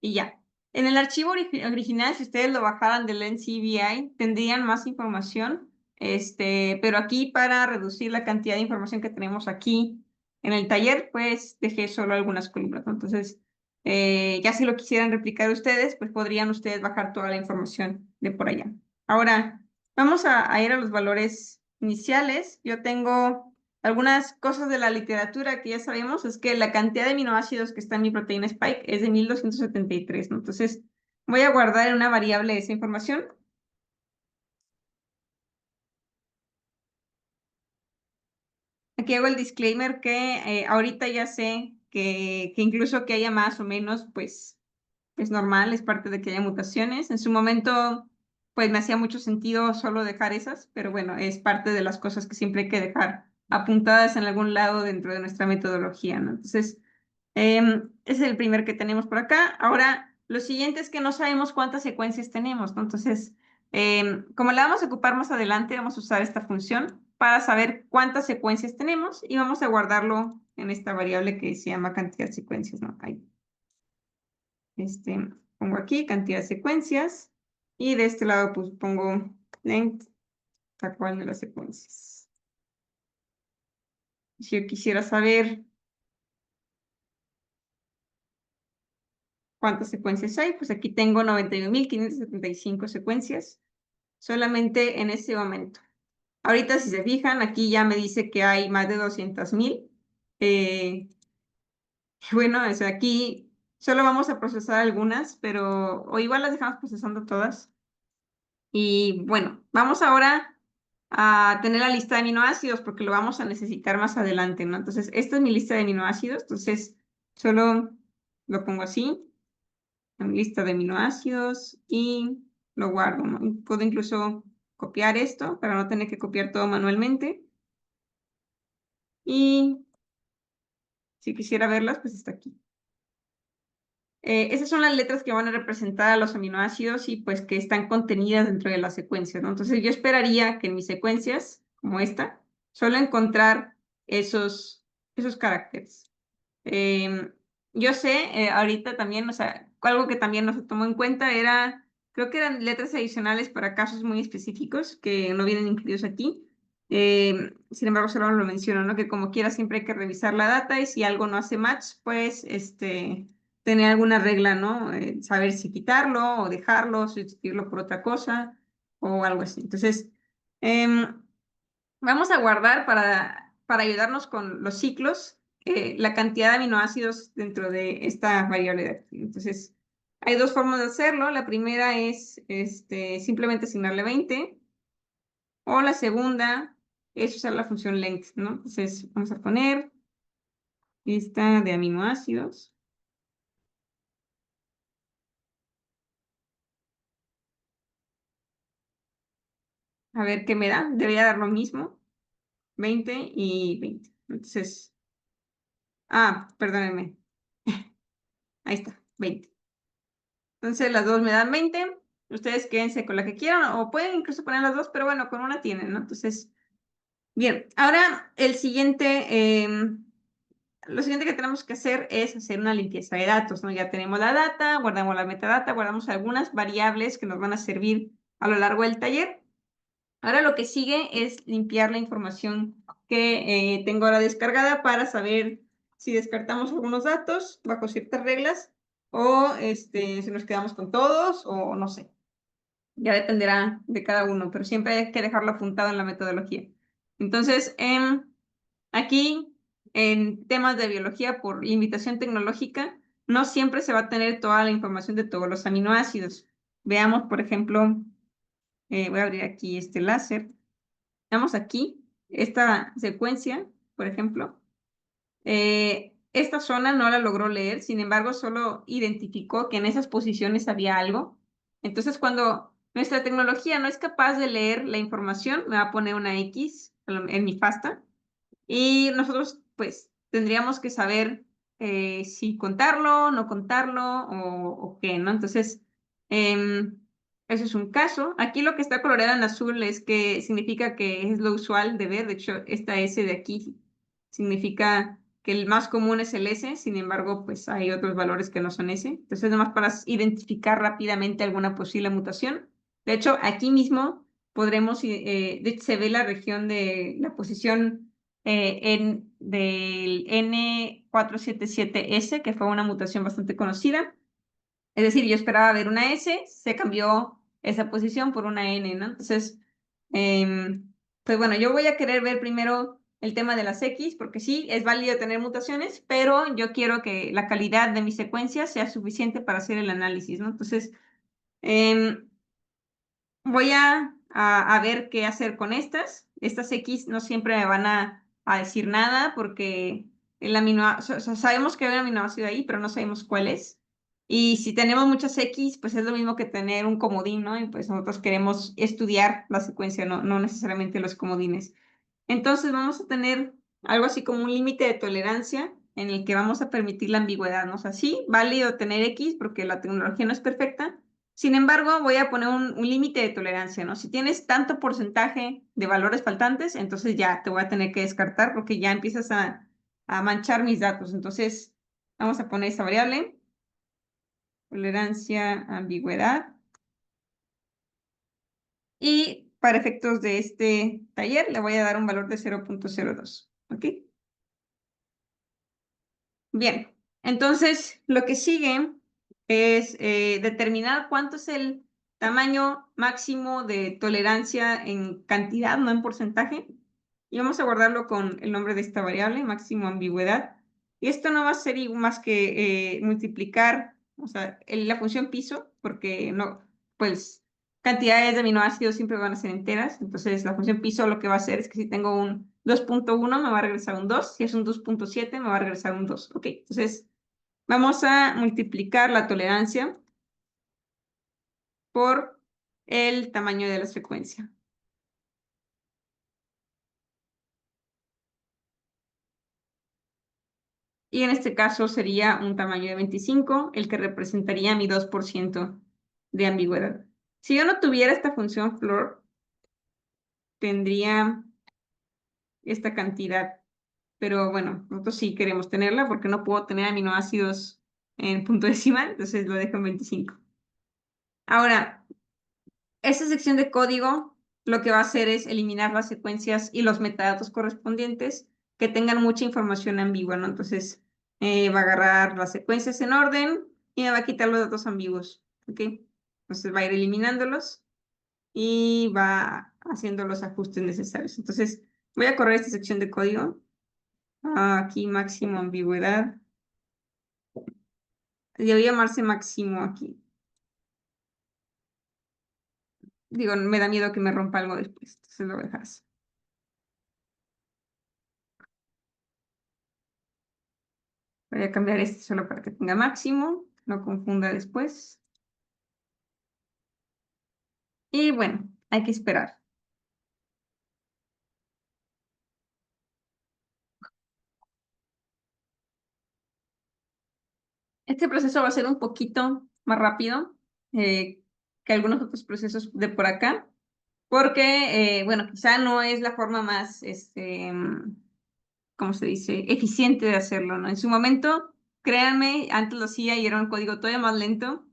y ya. En el archivo original, si ustedes lo bajaran del NCBI, tendrían más información, pero aquí para reducir la cantidad de información que tenemos aquí en el taller, pues dejé solo algunas columnas, ¿no? Entonces, ya si lo quisieran replicar ustedes, pues podrían ustedes bajar toda la información de por allá. Ahora, vamos a ir a los valores iniciales. Yo tengo algunas cosas de la literatura que ya sabemos, es que la cantidad de aminoácidos que está en mi proteína Spike es de 1273, ¿no? Entonces, voy a guardar en una variable esa información. Aquí hago el disclaimer que ahorita ya sé que incluso que haya más o menos, pues es normal, es parte de que haya mutaciones. En su momento, pues me hacía mucho sentido solo dejar esas, pero bueno, es parte de las cosas que siempre hay que dejar apuntadas en algún lado dentro de nuestra metodología, ¿no? Entonces, ese es el primer que tenemos por acá. Ahora, lo siguiente es que no sabemos cuántas secuencias tenemos, ¿no? Entonces, como la vamos a ocupar más adelante, vamos a usar esta función para saber cuántas secuencias tenemos y vamos a guardarlo en esta variable que se llama cantidad de secuencias, ¿no? Ahí. Pongo aquí cantidad de secuencias y de este lado pues pongo length, tal cual de las secuencias. Si yo quisiera saber cuántas secuencias hay, pues aquí tengo 91.575 secuencias solamente en este momento. Ahorita, si se fijan, aquí ya me dice que hay más de 200.000. Bueno, o sea, aquí solo vamos a procesar algunas, pero o igual las dejamos procesando todas. Y bueno, vamos ahora a tener la lista de aminoácidos porque lo vamos a necesitar más adelante, ¿no? Entonces, esta es mi lista de aminoácidos, entonces solo lo pongo así, en mi lista de aminoácidos y lo guardo, ¿no? Y puedo incluso copiar esto para no tener que copiar todo manualmente. Y si quisiera verlas, pues está aquí. Esas son las letras que van a representar a los aminoácidos y pues que están contenidas dentro de las secuencias, ¿no? Entonces yo esperaría que en mis secuencias, como esta, solo encontrar esos caracteres. Em, yo sé, ahorita también, o sea, algo que también no se tomó en cuenta era, creo que eran letras adicionales para casos muy específicos que no vienen incluidos aquí. Sin embargo, solo lo menciono, ¿no? Que como quiera siempre hay que revisar la data y si algo no hace match, pues, tener alguna regla, ¿no? Saber si quitarlo o dejarlo, sustituirlo por otra cosa o algo así. Entonces, em, vamos a guardar para ayudarnos con los ciclos la cantidad de aminoácidos dentro de esta variable de aquí. Entonces, hay dos formas de hacerlo. La primera es simplemente asignarle 20 o la segunda es usar la función length, ¿no? Entonces, vamos a poner lista de aminoácidos. A ver qué me da. Debería dar lo mismo. 20 y 20. Entonces, perdónenme. Ahí está, 20. Entonces las dos me dan 20. Ustedes quédense con la que quieran o pueden incluso poner las dos, pero bueno, con una tienen, ¿no? Entonces, bien. Ahora lo siguiente que tenemos que hacer es hacer una limpieza de datos, ¿no? Ya tenemos la data, guardamos la metadata, guardamos algunas variables que nos van a servir a lo largo del taller. Ahora lo que sigue es limpiar la información que tengo ahora descargada para saber si descartamos algunos datos bajo ciertas reglas o si nos quedamos con todos o no sé. Ya dependerá de cada uno, pero siempre hay que dejarlo apuntado en la metodología. Entonces, aquí en temas de biología por limitación tecnológica, no siempre se va a tener toda la información de todos los aminoácidos. Veamos, por ejemplo, voy a abrir aquí este láser. Veamos aquí esta secuencia, por ejemplo. Esta zona no la logró leer, sin embargo, solo identificó que en esas posiciones había algo. Entonces, cuando nuestra tecnología no es capaz de leer la información, me va a poner una X en mi FASTA y nosotros, pues, tendríamos que saber si contarlo, no contarlo o qué, ¿no? Entonces, eso es un caso. Aquí lo que está coloreado en azul es que significa que es lo usual de ver. De hecho, esta S de aquí significa que el más común es el S, sin embargo, pues hay otros valores que no son S. Entonces, nomás para identificar rápidamente alguna posible mutación. De hecho, aquí mismo podremos, de hecho, se ve la región de la posición del N477S, que fue una mutación bastante conocida. Es decir, yo esperaba ver una S, se cambió esa posición por una N, ¿no? Entonces, pues bueno, yo voy a querer ver primero el tema de las X, porque sí, es válido tener mutaciones, pero yo quiero que la calidad de mi secuencia sea suficiente para hacer el análisis, ¿no? Entonces, voy a ver qué hacer con estas. Estas X no siempre me van a decir nada porque o sea, sabemos que hay un aminoácido ahí, pero no sabemos cuál es. Y si tenemos muchas X, pues es lo mismo que tener un comodín, ¿no? Y pues nosotros queremos estudiar la secuencia, no necesariamente los comodines. Entonces vamos a tener algo así como un límite de tolerancia en el que vamos a permitir la ambigüedad, ¿no? O sea, sí, válido tener X porque la tecnología no es perfecta. Sin embargo, voy a poner un límite de tolerancia, ¿no? Si tienes tanto porcentaje de valores faltantes, entonces ya te voy a tener que descartar porque ya empiezas a manchar mis datos. Entonces, vamos a poner esta variable, tolerancia, ambigüedad. Y para efectos de este taller le voy a dar un valor de 0.02, ¿ok? Bien, entonces lo que sigue es determinar cuánto es el tamaño máximo de tolerancia en cantidad, no en porcentaje. Y vamos a guardarlo con el nombre de esta variable, máximo ambigüedad. Y esto no va a ser más que multiplicar, o sea, la función piso, porque no, pues cantidades de aminoácidos siempre van a ser enteras. Entonces la función piso lo que va a hacer es que si tengo un 2.1 me va a regresar un 2, si es un 2.7 me va a regresar un 2. Ok, entonces vamos a multiplicar la tolerancia por el tamaño de la secuencia. Y en este caso sería un tamaño de 25, el que representaría mi 2% de ambigüedad. Si yo no tuviera esta función floor, tendría esta cantidad. Pero bueno, nosotros sí queremos tenerla porque no puedo tener aminoácidos en punto decimal, entonces lo dejo en 25. Ahora, esta sección de código lo que va a hacer es eliminar las secuencias y los metadatos correspondientes que tengan mucha información ambigua, ¿no? Entonces, va a agarrar las secuencias en orden y me va a quitar los datos ambiguos, ¿ok? Entonces va a ir eliminándolos y va haciendo los ajustes necesarios. Entonces, voy a correr esta sección de código. Aquí máximo ambigüedad. Debería llamarse máximo aquí. Digo, me da miedo que me rompa algo después, entonces lo voy a dejar así. Voy a cambiar este solo para que tenga máximo, no confunda después. Y bueno, hay que esperar. Este proceso va a ser un poquito más rápido que algunos otros procesos de por acá, porque, bueno, quizá no es la forma más, ¿cómo se dice?, eficiente de hacerlo, ¿no? En su momento, créanme, antes lo hacía y era un código todavía más lento.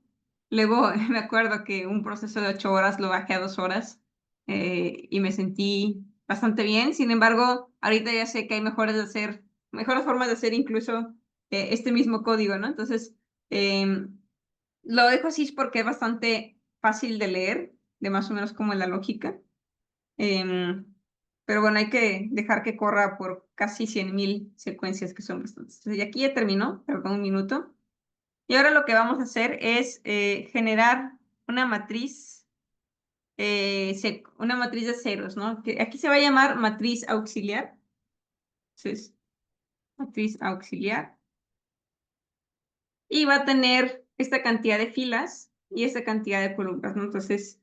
Luego me acuerdo que un proceso de 8 horas lo bajé a 2 horas y me sentí bastante bien. Sin embargo, ahorita ya sé que hay mejores formas de hacer incluso este mismo código, ¿no? Entonces, lo dejo así porque es bastante fácil de leer, de más o menos como en la lógica. Em, pero bueno, hay que dejar que corra por casi 100.000 secuencias que son bastantes. Entonces, y aquí ya terminó, tardó un minuto. Y ahora lo que vamos a hacer es generar una matriz, una matriz de ceros, ¿no? Que aquí se va a llamar matriz auxiliar. Entonces, matriz auxiliar. Y va a tener esta cantidad de filas y esta cantidad de columnas, ¿no? Entonces,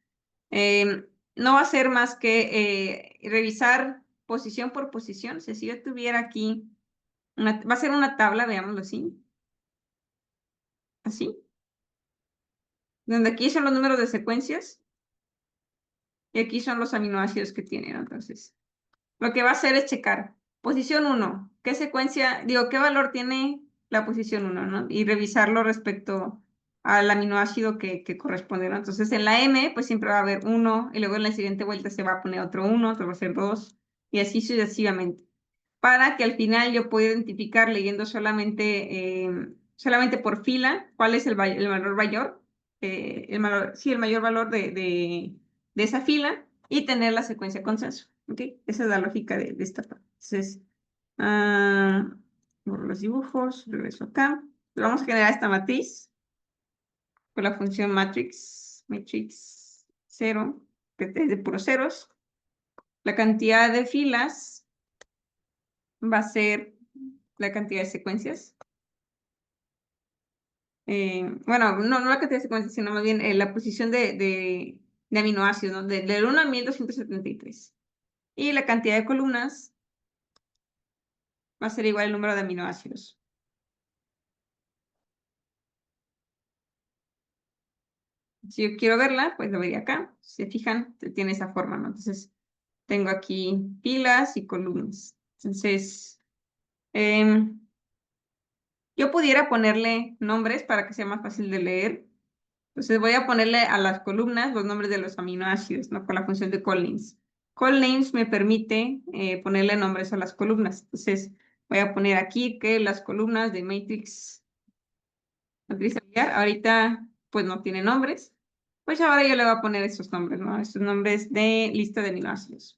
no va a ser más que revisar posición por posición. O sea, si yo tuviera aquí, va a ser una tabla, veámoslo así, donde aquí son los números de secuencias y aquí son los aminoácidos que tienen, ¿no? Entonces, lo que va a hacer es checar posición 1, qué secuencia, digo, qué valor tiene la posición 1, ¿no? Y revisarlo respecto al aminoácido que corresponde, ¿no? Entonces, en la M, pues siempre va a haber 1, y luego en la siguiente vuelta se va a poner otro 1, otro va a ser 2, y así sucesivamente. Para que al final yo pueda identificar leyendo solamente por fila cuál es el valor mayor, sí, el mayor valor de esa fila y tener la secuencia consenso. ¿Ok? Esa es la lógica de esta parte. Entonces, por los dibujos, regreso acá. Vamos a generar esta matriz con la función matrix 0, que es de puros ceros. La cantidad de filas va a ser la cantidad de secuencias. Bueno, no la cantidad de secuencias, sino más bien la posición de aminoácidos, ¿no? Del 1 al 1273. Y la cantidad de columnas va a ser igual al número de aminoácidos. Si yo quiero verla, pues lo vería acá. Si se fijan, tiene esa forma, ¿no? Entonces, tengo aquí filas y columnas. Entonces, yo pudiera ponerle nombres para que sea más fácil de leer. Entonces voy a ponerle a las columnas los nombres de los aminoácidos, ¿no? Con la función de callnames. Callnames me permite ponerle nombres a las columnas. Entonces Voy a poner aquí que las columnas de matriz auxiliar, ahorita pues no tiene nombres. Pues ahora yo le voy a poner estos nombres, ¿no? Estos nombres de lista de aminoácidos.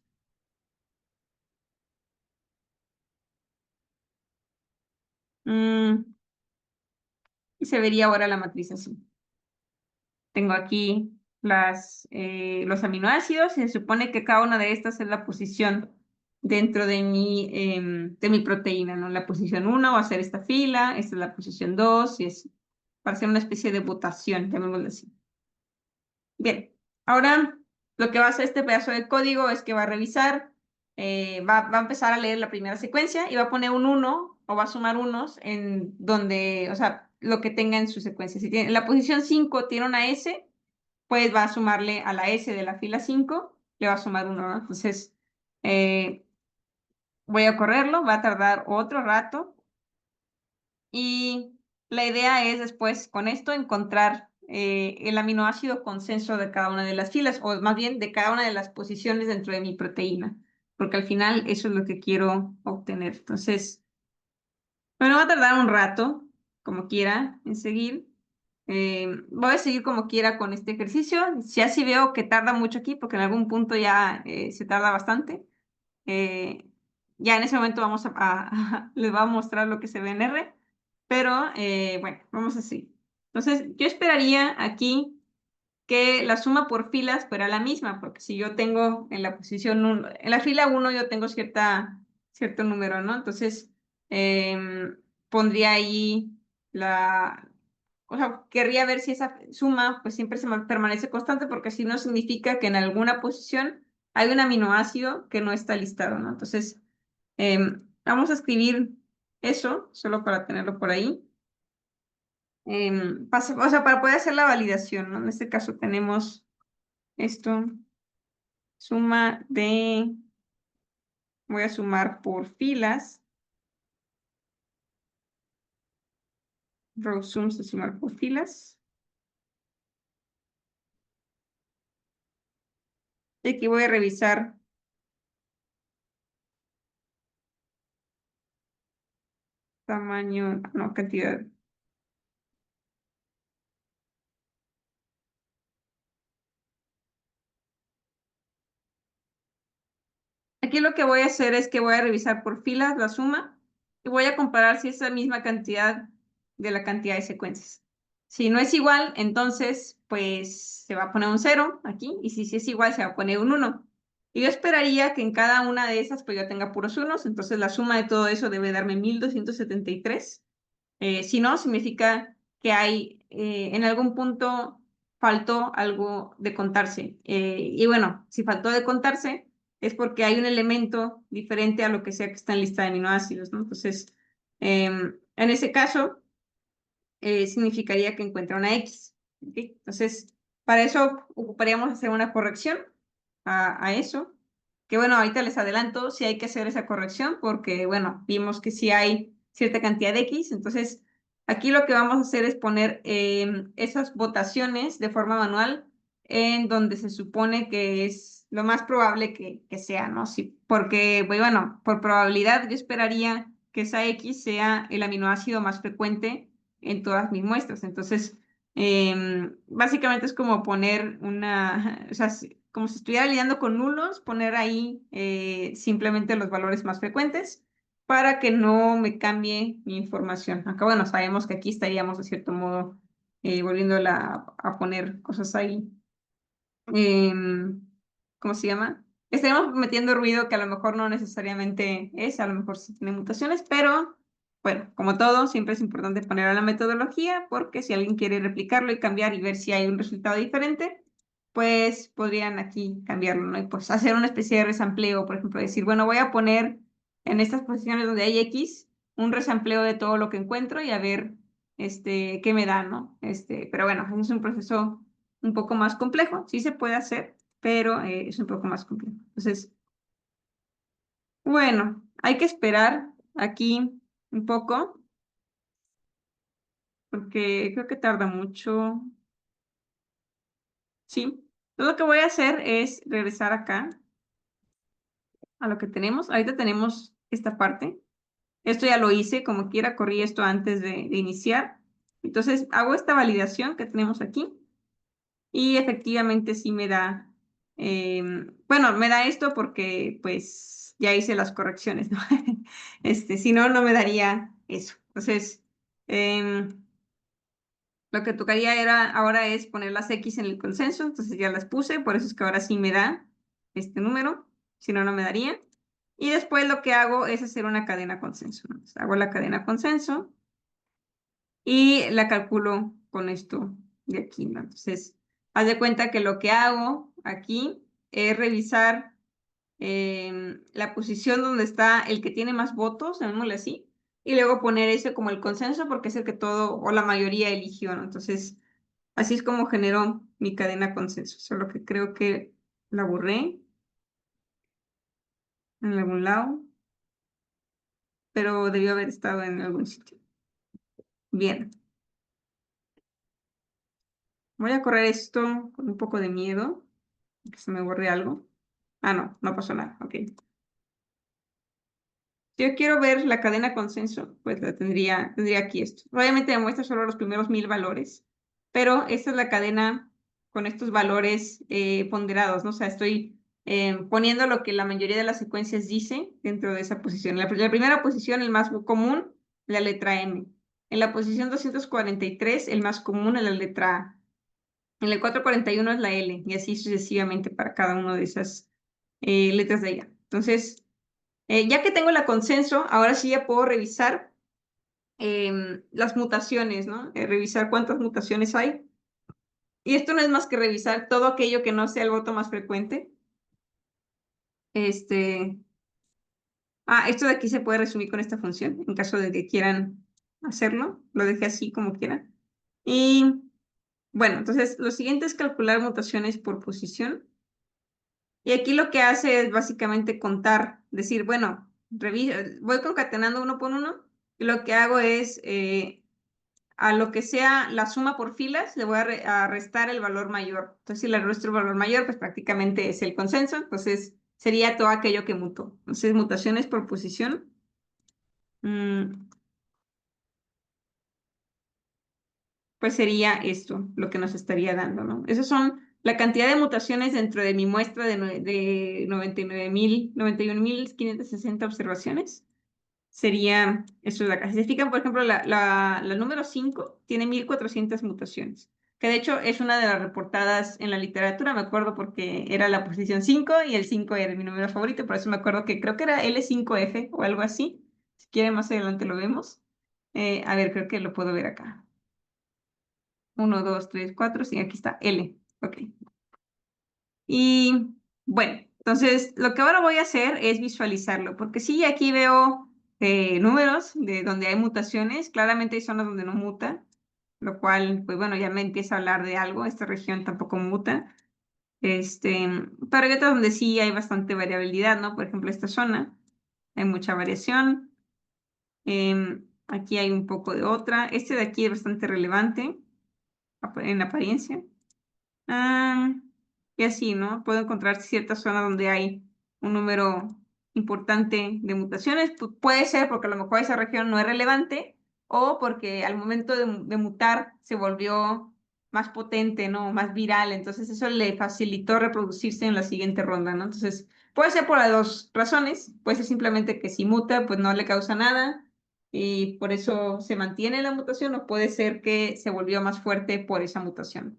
Y se vería ahora la matriz así. Tengo aquí los aminoácidos y se supone que cada una de estas es la posición dentro de mi proteína, ¿no? La posición 1 va a ser esta fila, esta es la posición 2 y es para hacer una especie de votación, llamémoslo así. Bien, ahora lo que va a hacer este pedazo de código es que va a revisar, va a empezar a leer la primera secuencia y va a poner un 1 o va a sumar unos en donde, o sea, lo que tenga en su secuencia. Si tiene, la posición 5 tiene una S, pues va a sumarle a la S de la fila 5, le va a sumar uno, ¿no? Entonces, eh, voy a correrlo, va a tardar otro rato y la idea es después con esto encontrar el aminoácido consenso de cada una de las filas, o más bien de cada una de las posiciones dentro de mi proteína, porque al final eso es lo que quiero obtener. Entonces, bueno, va a tardar un rato, como quiera, en seguir. Voy a seguir como quiera con este ejercicio. Si así veo que tarda mucho aquí, porque en algún punto ya se tarda bastante, eh, ya en ese momento les voy a mostrar lo que se ve en R, pero bueno, vamos así. Entonces, yo esperaría aquí que la suma por filas fuera la misma, porque si yo tengo en la posición 1, en la fila 1 yo tengo cierto número, ¿no? Entonces, pondría ahí o sea, querría ver si esa suma pues siempre permanece constante, porque si no significa que en alguna posición hay un aminoácido que no está listado, ¿no? Entonces, vamos a escribir eso, solo para tenerlo por ahí. O sea, para poder hacer la validación, ¿no? En este caso tenemos esto, suma de, voy a sumar por filas, row sums de sumar por filas. Y aquí voy a revisar tamaño, no, cantidad. Aquí lo que voy a hacer es que voy a revisar por filas la suma y voy a comparar si es la misma cantidad de la cantidad de secuencias. Si no es igual, entonces pues se va a poner un 0 aquí, y si es igual se va a poner un 1. Y yo esperaría que en cada una de esas pues yo tenga puros unos, entonces la suma de todo eso debe darme 1273. Si no, significa que en algún punto faltó algo de contarse. Y bueno, si faltó de contarse, es porque hay un elemento diferente a lo que sea que está en lista de aminoácidos, ¿no? Entonces, en ese caso, significaría que encuentra una X. ¿Ok? Entonces, para eso ocuparíamos hacer una corrección a eso. Que bueno, ahorita les adelanto si hay que hacer esa corrección, porque bueno, vimos que sí hay cierta cantidad de X. Entonces, aquí lo que vamos a hacer es poner esas votaciones de forma manual en donde se supone que es lo más probable que sea, ¿no? Sí, porque, pues, bueno, por probabilidad yo esperaría que esa X sea el aminoácido más frecuente en todas mis muestras. Entonces, básicamente es como poner o sea, como si estuviera lidiando con nulos, poner ahí simplemente los valores más frecuentes para que no me cambie mi información. Acá, bueno, sabemos que aquí estaríamos de cierto modo volviéndola a poner cosas ahí. ¿Cómo se llama? Estaremos metiendo ruido que a lo mejor no necesariamente es, a lo mejor sí tiene mutaciones, pero bueno, como todo, siempre es importante poner a la metodología, porque si alguien quiere replicarlo y cambiar y ver si hay un resultado diferente, pues podrían aquí cambiarlo, ¿no? Y pues hacer una especie de resampleo, por ejemplo, decir, bueno, voy a poner en estas posiciones donde hay X un resampleo de todo lo que encuentro y a ver qué me da, ¿no? Pero bueno, es un proceso un poco más complejo, sí se puede hacer, pero es un poco más complejo. Entonces, bueno, hay que esperar aquí un poco, porque creo que tarda mucho. Sí, lo que voy a hacer es regresar acá a lo que tenemos. Ahorita tenemos esta parte. Esto ya lo hice, como quiera, corrí esto antes de iniciar. Entonces hago esta validación que tenemos aquí y efectivamente sí me da, bueno, me da esto porque pues ya hice las correcciones, ¿no? Si no, no me daría eso. Entonces, lo que tocaría ahora es poner las X en el consenso, entonces ya las puse, por eso es que ahora sí me da este número, si no, no me daría. Y después lo que hago es hacer una cadena consenso, ¿no? Entonces, hago la cadena consenso y la calculo con esto de aquí, ¿no? Entonces, haz de cuenta que lo que hago aquí es revisar la posición donde está el que tiene más votos, llamémosle así, y luego poner ese como el consenso porque es el que todo o la mayoría eligió, ¿no? Entonces, así es como generó mi cadena consenso, solo que creo que la borré en algún lado, pero debió haber estado en algún sitio. Bien. Voy a correr esto con un poco de miedo, que se me borre algo. Ah, no, no pasó nada, ok. Si yo quiero ver la cadena consenso, pues la tendría aquí esto. Obviamente me muestra solo los primeros 1000 valores, pero esta es la cadena con estos valores ponderados, ¿no? O sea, estoy poniendo lo que la mayoría de las secuencias dice dentro de esa posición. La primera posición, el más común, la letra M. En la posición 243, el más común es la letra A. En el 441 es la L, y así sucesivamente para cada una de esas letras de allá. Entonces, ya que tengo la consenso, ahora sí ya puedo revisar las mutaciones, ¿no? Revisar cuántas mutaciones hay. Y esto no es más que revisar todo aquello que no sea el voto más frecuente. Este, esto de aquí se puede resumir con esta función, en caso de que quieran hacerlo. Lo dejé así como quieran. Y bueno, entonces lo siguiente es calcular mutaciones por posición. Y aquí lo que hace es básicamente contar, decir, bueno, voy concatenando uno por uno. Y lo que hago es a lo que sea la suma por filas, le voy a restar el valor mayor. Entonces, si le resto el valor mayor, pues prácticamente es el consenso. Entonces, sería todo aquello que mutó. Entonces, mutaciones por posición. Pues sería esto lo que nos estaría dando, ¿no? Esas son la cantidad de mutaciones dentro de mi muestra de 91.560 observaciones. Sería, eso es la Si se fijan, por ejemplo, la número 5 tiene 1400 mutaciones, que de hecho es una de las reportadas en la literatura, me acuerdo porque era la posición 5 y el 5 era mi número favorito, por eso me acuerdo que creo que era L5F o algo así. Si quieren, más adelante lo vemos. A ver, creo que lo puedo ver acá. 1, 2, 3, 4, sí, aquí está, L. Ok. Y bueno, entonces lo que ahora voy a hacer es visualizarlo, porque sí, aquí veo números de donde hay mutaciones, claramente hay zonas donde no muta, lo cual, pues bueno, ya me empieza a hablar de algo, esta región tampoco muta, pero hay otras donde sí hay bastante variabilidad, ¿no? Por ejemplo, esta zona, hay mucha variación, aquí hay un poco de otra, este de aquí es bastante relevante en apariencia. Ah, y así, ¿no? Puedo encontrar ciertas zonas donde hay un número importante de mutaciones. Puede ser porque a lo mejor esa región no es relevante o porque al momento de mutar se volvió más potente, ¿no? Más viral. Entonces eso le facilitó reproducirse en la siguiente ronda, ¿no? Entonces puede ser por las dos razones. Puede ser simplemente que si muta, pues no le causa nada y por eso se mantiene la mutación o puede ser que se volvió más fuerte por esa mutación.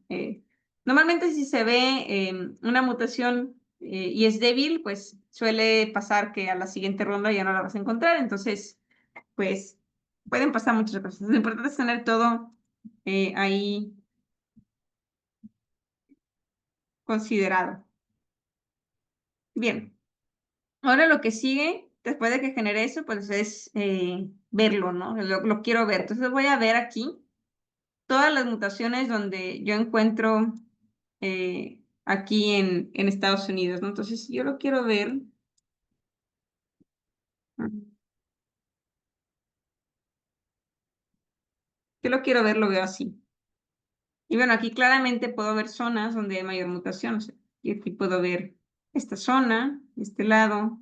Normalmente si se ve una mutación y es débil, pues suele pasar que a la siguiente ronda ya no la vas a encontrar. Entonces, pues pueden pasar muchas cosas. Lo importante es tener todo ahí considerado. Bien, ahora lo que sigue, después de que genere eso, pues es verlo, ¿no? Lo quiero ver. Entonces voy a ver aquí todas las mutaciones donde yo encuentro aquí en Estados Unidos, ¿no? Entonces, yo lo quiero ver. Yo lo quiero ver, lo veo así. Y bueno, aquí claramente puedo ver zonas donde hay mayor mutación. O sea, y aquí puedo ver esta zona, este lado.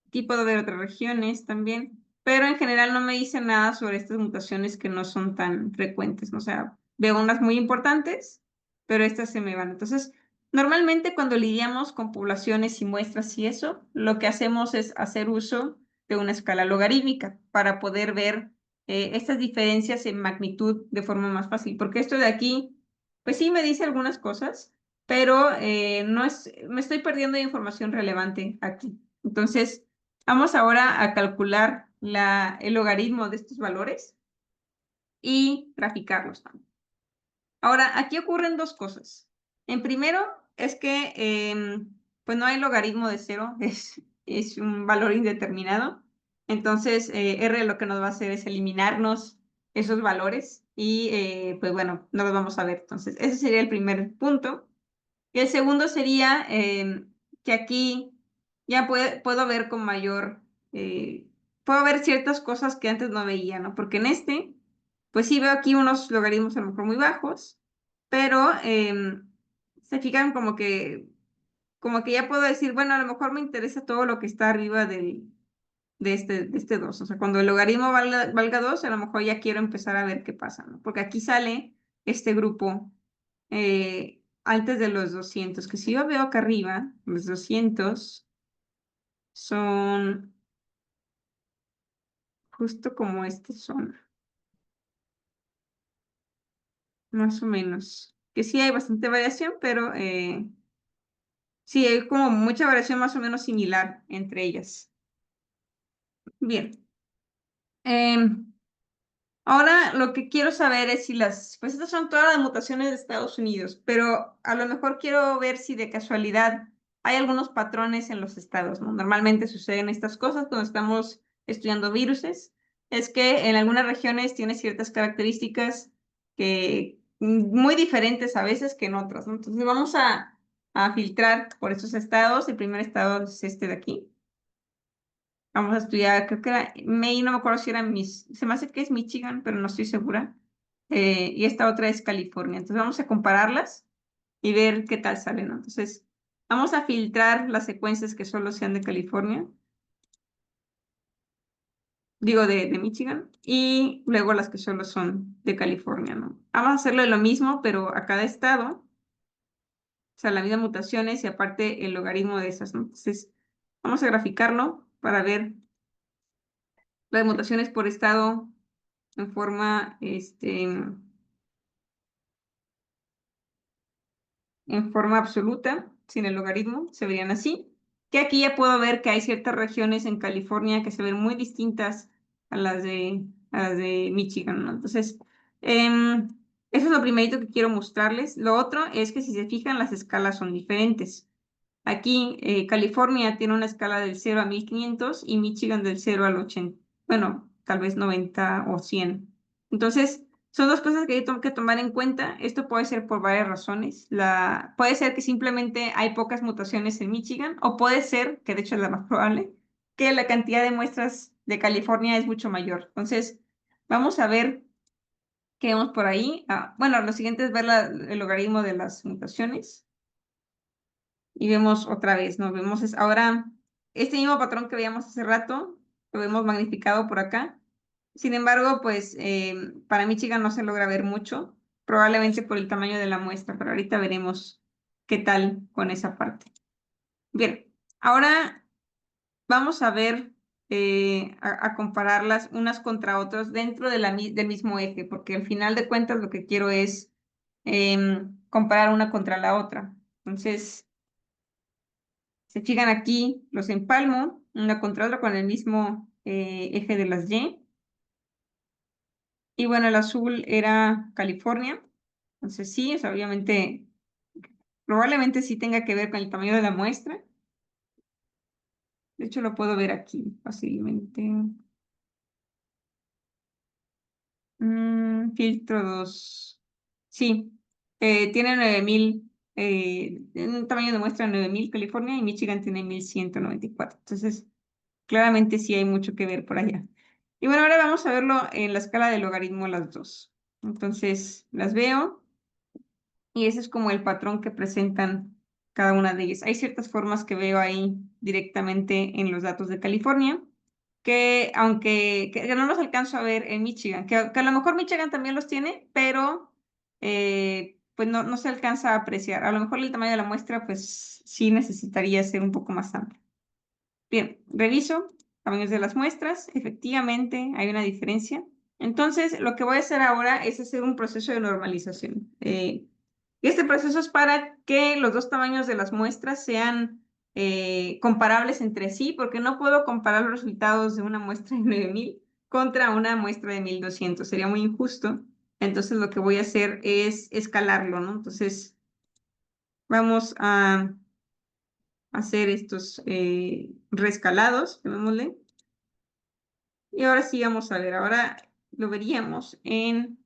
Aquí puedo ver otras regiones también. pero en general no me dice nada sobre estas mutaciones que no son tan frecuentes, ¿no? O sea, veo unas muy importantes, pero estas se me van. Entonces, normalmente cuando lidiamos con poblaciones y muestras y eso, lo que hacemos es hacer uso de una escala logarítmica para poder ver estas diferencias en magnitud de forma más fácil, porque esto de aquí, pues sí me dice algunas cosas, pero no es, me estoy perdiendo de información relevante aquí. Entonces, vamos ahora a calcular el logaritmo de estos valores y graficarlos también. Ahora, aquí ocurren dos cosas. En primero, es que pues no hay logaritmo de cero, es un valor indeterminado. Entonces, R lo que nos va a hacer es eliminarnos esos valores y pues bueno, no los vamos a ver. Entonces, ese sería el primer punto. Y el segundo sería que aquí ya puedo ver con mayor, puedo ver ciertas cosas que antes no veía, ¿no? Porque en este, pues sí veo aquí unos logaritmos a lo mejor muy bajos, pero se fijan como que ya puedo decir, bueno, a lo mejor me interesa todo lo que está arriba de este 2. O sea, cuando el logaritmo valga 2, a lo mejor ya quiero empezar a ver qué pasa, ¿no? Porque aquí sale este grupo antes de los 200, que si yo veo acá arriba, los 200 son justo como esta zona, más o menos. Que sí hay bastante variación, pero sí hay como mucha variación más o menos similar entre ellas. Bien. Em, Ahora lo que quiero saber es si pues estas son todas las mutaciones de Estados Unidos, pero a lo mejor quiero ver si de casualidad hay algunos patrones en los estados, ¿no? Normalmente suceden estas cosas cuando estamos estudiando viruses, es que en algunas regiones tiene ciertas características que muy diferentes a veces que en otras, ¿no? Entonces vamos a filtrar por estos estados. El primer estado es este de aquí. Vamos a estudiar, creo que era Maine, no me acuerdo si era se me hace que es Michigan, pero no estoy segura. Y esta otra es California. Entonces vamos a compararlas y ver qué tal salen, ¿no? Entonces vamos a filtrar las secuencias que solo sean de California, digo de Michigan, y luego las que solo son de California, ¿no? Vamos a hacerlo de lo mismo, pero a cada estado, o sea, la misma mutaciones y aparte el logaritmo de esas, ¿no? Entonces vamos a graficarlo para ver las mutaciones por estado en forma, en forma absoluta, sin el logaritmo, se verían así. Que aquí ya puedo ver que hay ciertas regiones en California que se ven muy distintas a las de Michigan, ¿no? Entonces, eso es lo primerito que quiero mostrarles. Lo otro es que si se fijan, las escalas son diferentes. Aquí, California tiene una escala del 0 a 1500 y Michigan del 0 al 80, bueno, tal vez 90 o 100. Entonces, son dos cosas que tengo que tomar en cuenta. Esto puede ser por varias razones. Puede ser que simplemente hay pocas mutaciones en Michigan, o puede ser, que de hecho es la más probable, que la cantidad de muestras de California es mucho mayor. Entonces, vamos a ver qué vemos por ahí. Bueno, lo siguiente es ver el logaritmo de las mutaciones. Y vemos otra vez, ¿no? Vemos ahora este mismo patrón que veíamos hace rato, lo vemos magnificado por acá. Sin embargo, pues para Michigan no se logra ver mucho, probablemente por el tamaño de la muestra, pero ahorita veremos qué tal con esa parte. Bien, ahora vamos a ver, a compararlas unas contra otras dentro de del mismo eje, porque al final de cuentas lo que quiero es comparar una contra la otra. Entonces, se fijan aquí, los empalmo, una contra otra con el mismo eje de las Y. Y bueno, el azul era California. Entonces sí, o sea, obviamente, probablemente sí tenga que ver con el tamaño de la muestra. De hecho, lo puedo ver aquí fácilmente. Filtro 2. Sí, tiene 9000, un tamaño de muestra de 9000 California y Michigan tiene 1194. Entonces, claramente sí hay mucho que ver por allá. Y bueno, ahora vamos a verlo en la escala de logaritmo las dos. Entonces, las veo y ese es como el patrón que presentan cada una de ellas. Hay ciertas formas que veo ahí directamente en los datos de California, que aunque que no los alcanzo a ver en Michigan, que a lo mejor Michigan también los tiene, pero pues no se alcanza a apreciar. A lo mejor el tamaño de la muestra pues sí necesitaría ser un poco más amplio. Bien, reviso tamaños de las muestras. Efectivamente, hay una diferencia. Entonces, lo que voy a hacer ahora es hacer un proceso de normalización. Este proceso es para que los dos tamaños de las muestras sean comparables entre sí, porque no puedo comparar los resultados de una muestra de 9000 contra una muestra de 1200. Sería muy injusto. Entonces, lo que voy a hacer es escalarlo, ¿no? Entonces, vamos a hacer estos rescalados, llamémosle. Y ahora sí vamos a ver, ahora lo veríamos en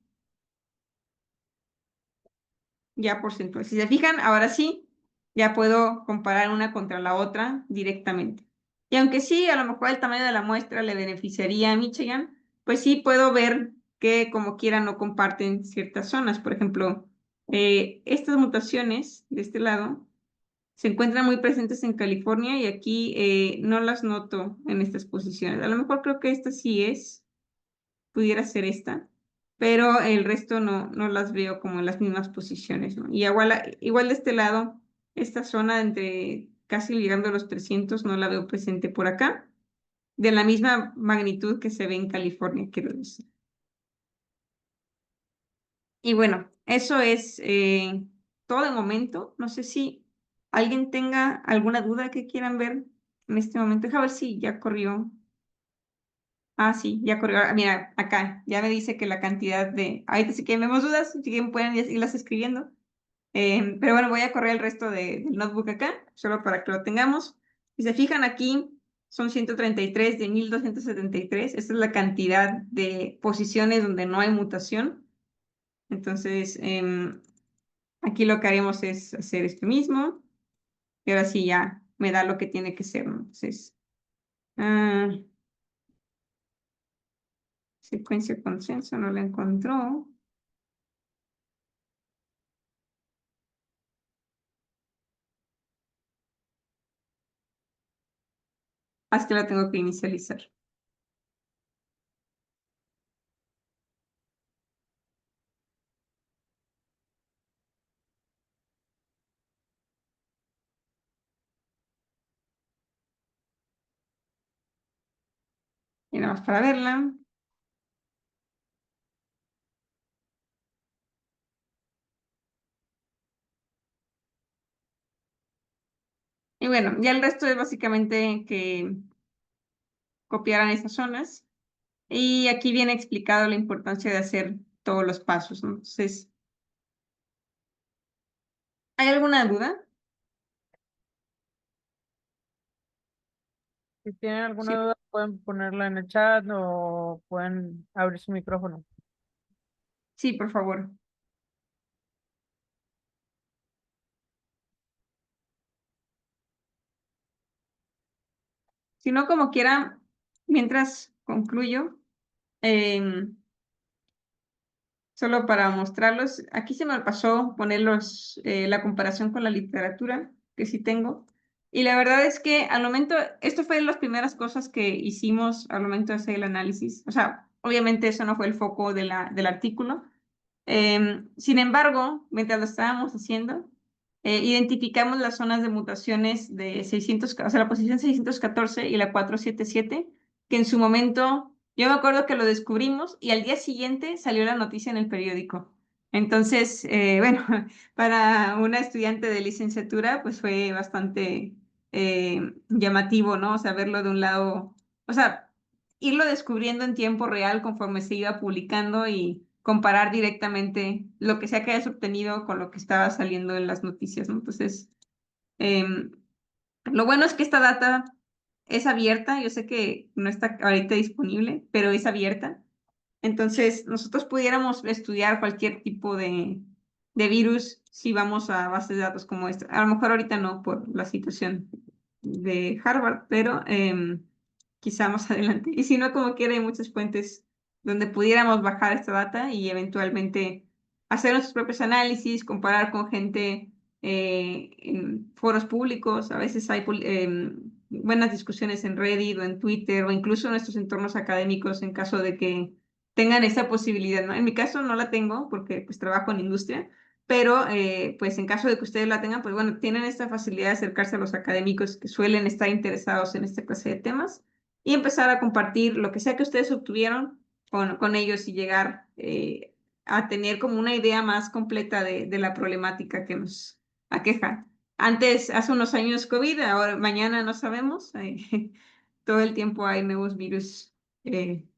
ya porcentual. Si se fijan, ahora sí, ya puedo comparar una contra la otra directamente. Y aunque sí, a lo mejor el tamaño de la muestra le beneficiaría a Michigan, pues sí puedo ver que como quiera no comparten ciertas zonas. Por ejemplo, estas mutaciones de este lado se encuentran muy presentes en California y aquí no las noto en estas posiciones. A lo mejor creo que esta sí pudiera ser esta, pero el resto no las veo como en las mismas posiciones, ¿no? Y igual de este lado, esta zona entre casi llegando a los 300 no la veo presente por acá, de la misma magnitud que se ve en California, quiero decir. Y bueno, eso es todo de momento. No sé si alguien tenga alguna duda que quieran ver en este momento. Deja ver si ya corrió. Ah, sí, ya corrió. Ah, mira, acá ya me dice que la cantidad de... Ahorita si quieren vemos dudas, si quieren pueden irlas escribiendo. Pero bueno, voy a correr el resto del notebook acá, solo para que lo tengamos. Si se fijan aquí, son 133 de 1273. Esta es la cantidad de posiciones donde no hay mutación. Entonces, aquí lo que haremos es hacer esto mismo. Y ahora sí ya me da lo que tiene que ser, ¿no? Entonces, ah, secuencia consenso no la encontró. Así que la tengo que inicializar. Y nada más para verla. Y bueno, ya el resto es básicamente que copiaran esas zonas. Y aquí viene explicado la importancia de hacer todos los pasos, ¿no? Entonces, ¿hay alguna duda? Si tienen alguna Sí, duda, pueden ponerla en el chat o pueden abrir su micrófono. sí, por favor. Si no, como quiera, mientras concluyo, em, solo para mostrarlos, aquí se me pasó ponerlos la comparación con la literatura, que sí tengo. Y la verdad es que al momento, esto fue de las primeras cosas que hicimos al momento de hacer el análisis. O sea, obviamente eso no fue el foco del artículo. Sin embargo, mientras lo estábamos haciendo, identificamos las zonas de mutaciones de 600, o sea, la posición 614 y la 477, que en su momento, yo me acuerdo que lo descubrimos y al día siguiente salió la noticia en el periódico. Entonces, bueno, para una estudiante de licenciatura, pues fue bastante llamativo, ¿no? O sea, verlo de un lado, o sea, irlo descubriendo en tiempo real conforme se iba publicando y comparar directamente lo que sea que hayas obtenido con lo que estaba saliendo en las noticias, ¿no? Entonces, em, lo bueno es que esta data es abierta, yo sé que no está ahorita disponible, pero es abierta. Entonces, nosotros pudiéramos estudiar cualquier tipo de virus si vamos a bases de datos como esta. A lo mejor ahorita no por la situación de Harvard, pero quizá más adelante. Y si no, como quiera, hay muchas fuentes donde pudiéramos bajar esta data y eventualmente hacer nuestros propios análisis, comparar con gente en foros públicos. A veces hay buenas discusiones en Reddit o en Twitter o incluso en nuestros entornos académicos en caso de que tengan esa posibilidad, ¿no? En mi caso no la tengo porque pues trabajo en industria, pero pues en caso de que ustedes la tengan, pues bueno, tienen esta facilidad de acercarse a los académicos que suelen estar interesados en esta clase de temas y empezar a compartir lo que sea que ustedes obtuvieron con ellos y llegar a tener como una idea más completa de la problemática que nos aqueja. Antes, hace unos años COVID, ahora mañana no sabemos. Todo el tiempo hay nuevos virus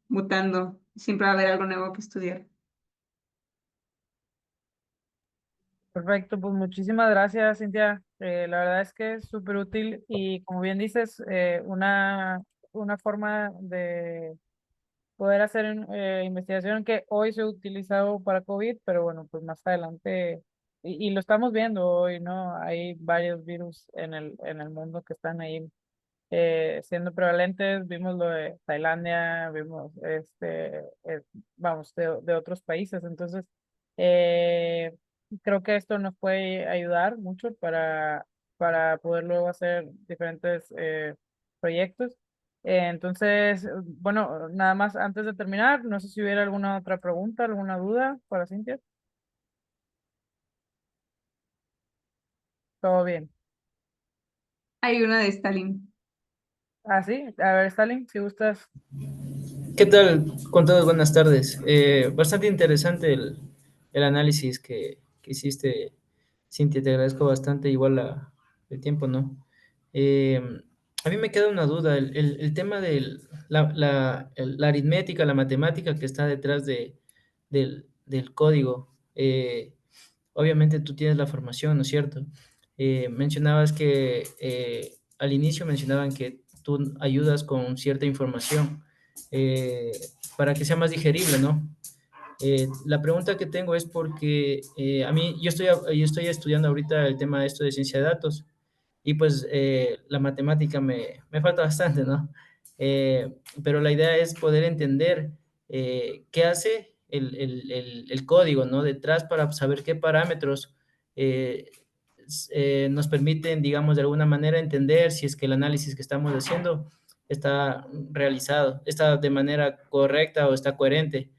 mutando. Siempre va a haber algo nuevo que estudiar. Perfecto, pues muchísimas gracias, Cintia. La verdad es que es súper útil y como bien dices, una forma de poder hacer investigación que hoy se ha utilizado para COVID, pero bueno, pues más adelante, y lo estamos viendo hoy, ¿no? Hay varios virus en el mundo que están ahí siendo prevalentes. Vimos lo de Tailandia, vimos vamos, de otros países. Entonces, eh, creo que esto nos puede ayudar mucho para poder luego hacer diferentes proyectos. Entonces, bueno, nada más antes de terminar, no sé si hubiera alguna otra pregunta, alguna duda para Cintia. Todo bien. Hay una de Stalin. Ah, sí, a ver, Stalin, si gustas. ¿Qué tal? Con todos, buenas tardes. Bastante interesante el análisis que hiciste, Cintia, te agradezco bastante, igual el tiempo, ¿no? Eh, a mí me queda una duda, el tema de la aritmética, la matemática que está detrás del código. Obviamente tú tienes la formación, ¿no es cierto? Mencionabas que al inicio mencionaban que tú ayudas con cierta información eh, para que sea más digerible, ¿no? La pregunta que tengo es porque a mí, yo estoy estudiando ahorita el tema de esto de ciencia de datos y pues la matemática me falta bastante, ¿no? Pero la idea es poder entender qué hace el código, ¿no? Detrás para saber qué parámetros eh, nos permiten, digamos, de alguna manera entender si es que el análisis que estamos haciendo está realizado, está de manera correcta o está coherente.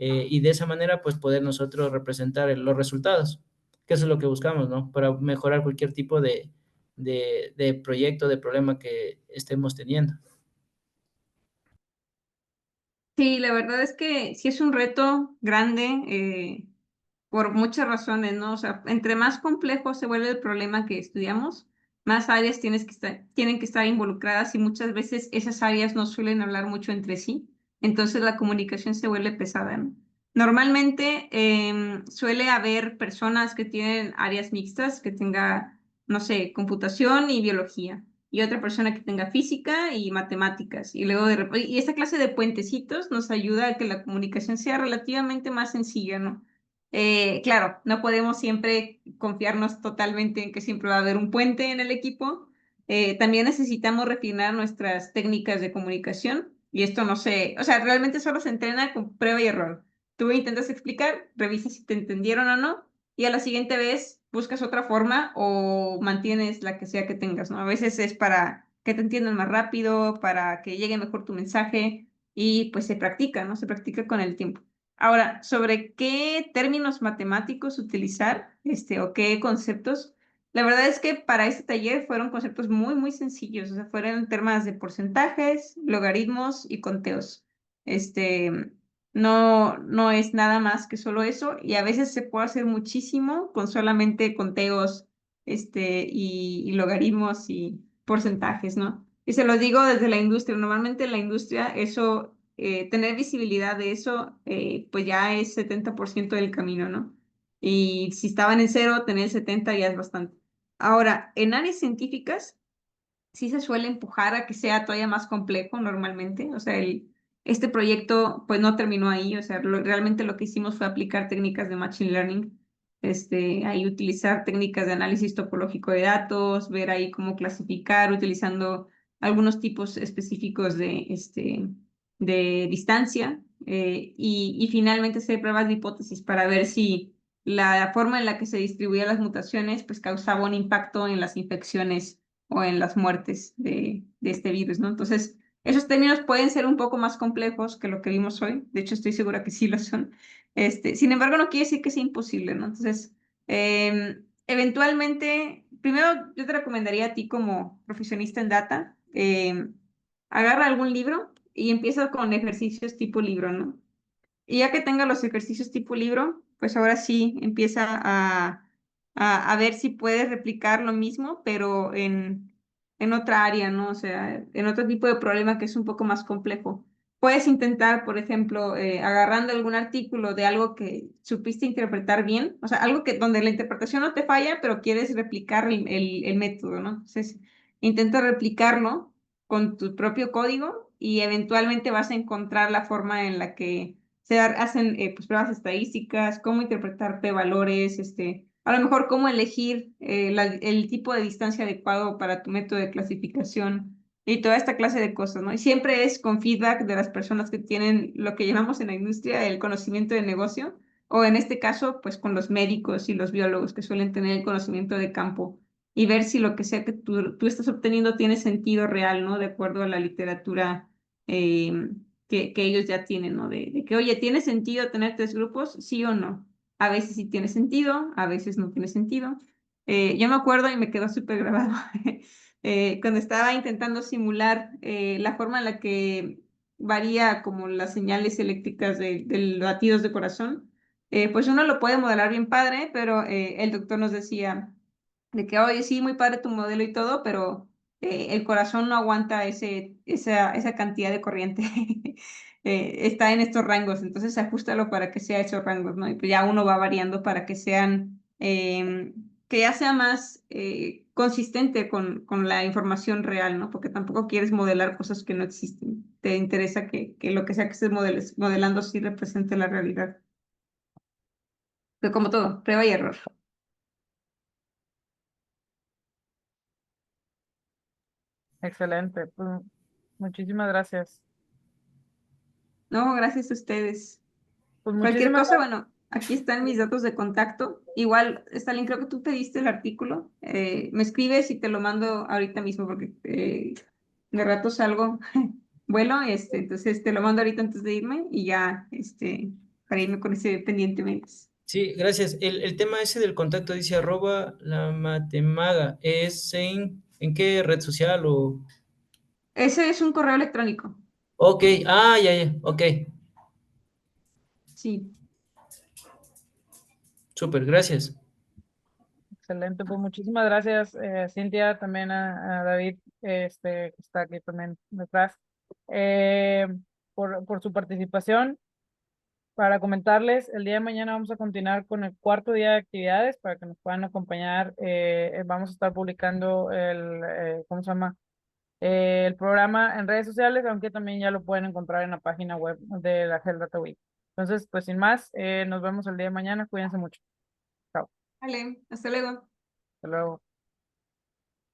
Y de esa manera, pues poder nosotros representar los resultados, que eso es lo que buscamos, ¿no? Para mejorar cualquier tipo de proyecto, de problema que estemos teniendo. Sí, la verdad es que sí es un reto grande por muchas razones, ¿no? O sea, entre más complejo se vuelve el problema que estudiamos, más áreas tienen que estar involucradas y muchas veces esas áreas no suelen hablar mucho entre sí, entonces la comunicación se vuelve pesada, ¿no? Normalmente suele haber personas que tienen áreas mixtas, que tenga, no sé, computación y biología y otra persona que tenga física y matemáticas. Y luego y esta clase de puentecitos nos ayuda a que la comunicación sea relativamente más sencilla, ¿no? Claro, no podemos siempre confiarnos totalmente en que siempre va a haber un puente en el equipo. También necesitamos refinar nuestras técnicas de comunicación y esto no sé, o sea, realmente solo se entrena con prueba y error. Tú intentas explicar, revisas si te entendieron o no y a la siguiente vez buscas otra forma o mantienes la que sea que tengas, ¿no? A veces es para que te entiendan más rápido, para que llegue mejor tu mensaje y pues se practica, ¿no? Se practica con el tiempo. Ahora, sobre qué términos matemáticos utilizar, o qué conceptos, la verdad es que para este taller fueron conceptos muy, muy sencillos, o sea, fueron temas de porcentajes, logaritmos y conteos. Este, no es nada más que solo eso, y a veces se puede hacer muchísimo con solamente conteos, y logaritmos y porcentajes, ¿no? Y se lo digo desde la industria. Normalmente en la industria eso, tener visibilidad de eso, pues ya es 70% del camino, ¿no? Y si estaban en cero, tener 70 ya es bastante. Ahora, en áreas científicas, sí se suele empujar a que sea todavía más complejo normalmente. O sea, este proyecto pues no terminó ahí. O sea, realmente lo que hicimos fue aplicar técnicas de Machine Learning. Ahí utilizar técnicas de análisis topológico de datos, ver ahí cómo clasificar utilizando algunos tipos específicos de distancia y finalmente hacer pruebas de hipótesis para ver si la forma en la que se distribuían las mutaciones pues causaba un impacto en las infecciones o en las muertes de este virus, ¿no? Entonces, esos términos pueden ser un poco más complejos que lo que vimos hoy. De hecho, estoy segura que sí lo son. Sin embargo, no quiere decir que sea imposible, ¿no? Entonces, eventualmente, primero yo te recomendaría a ti como profesionista en data, agarra algún libro y empieza con ejercicios tipo libro, ¿no? Y ya que tenga los ejercicios tipo libro, pues ahora sí empieza a ver si puedes replicar lo mismo, pero en otra área, ¿no? O sea, en otro tipo de problema que es un poco más complejo. Puedes intentar, por ejemplo, agarrando algún artículo de algo que supiste interpretar bien, o sea, algo que donde la interpretación no te falla, pero quieres replicar el método, ¿no? Entonces, intenta replicarlo con tu propio código y eventualmente vas a encontrar la forma en la que se hacen pues, pruebas estadísticas, cómo interpretar p-valores, a lo mejor cómo elegir el tipo de distancia adecuado para tu método de clasificación y toda esta clase de cosas, ¿no? Y siempre es con feedback de las personas que tienen lo que llamamos en la industria el conocimiento de negocio, o en este caso, pues con los médicos y los biólogos que suelen tener el conocimiento de campo y ver si lo que sea que tú estás obteniendo tiene sentido real, ¿no? De acuerdo a la literatura que ellos ya tienen, ¿no? De que, oye, ¿tiene sentido tener tres grupos? Sí o no. A veces sí tiene sentido, a veces no tiene sentido. Yo me acuerdo y me quedó súper grabado cuando estaba intentando simular la forma en la que varía como las señales eléctricas de los latidos de corazón, pues uno lo puede modelar bien padre, pero el doctor nos decía de que, oye, sí, muy padre tu modelo y todo, pero el corazón no aguanta esa cantidad de corriente. Está en estos rangos, entonces ajustalo para que sea esos rangos, ¿no? Y pues ya uno va variando para que sean, que ya sea más consistente con la información real, ¿no? Porque tampoco quieres modelar cosas que no existen. Te interesa que lo que sea que estés modelando sí represente la realidad. Pero como todo, prueba y error. Excelente. Pues, muchísimas gracias. No, gracias a ustedes. Pues Cualquier muchísimas cosa, gracias. bueno, aquí están mis datos de contacto. Igual, Stalin, creo que tú pediste el artículo. Me escribes y te lo mando ahorita mismo porque de rato salgo, vuelo, entonces te lo mando ahorita antes de irme y ya, para irme con ese pendiente mes. Sí, gracias. El tema ese del contacto dice arroba la matemaga. ¿Es en qué red social o...? Ese es un correo electrónico. Ok, ya, ok. Sí, Súper, gracias. Excelente. Pues muchísimas gracias, Cintia, también a David, que está aquí también detrás, eh, por su participación. Para comentarles, el día de mañana vamos a continuar con el cuarto día de actividades para que nos puedan acompañar. Vamos a estar publicando ¿cómo se llama? El programa en redes sociales, aunque también ya lo pueden encontrar en la página web de la Health Data Week. Entonces, pues sin más, nos vemos el día de mañana. Cuídense mucho. Chao. vale, hasta luego. Hasta luego.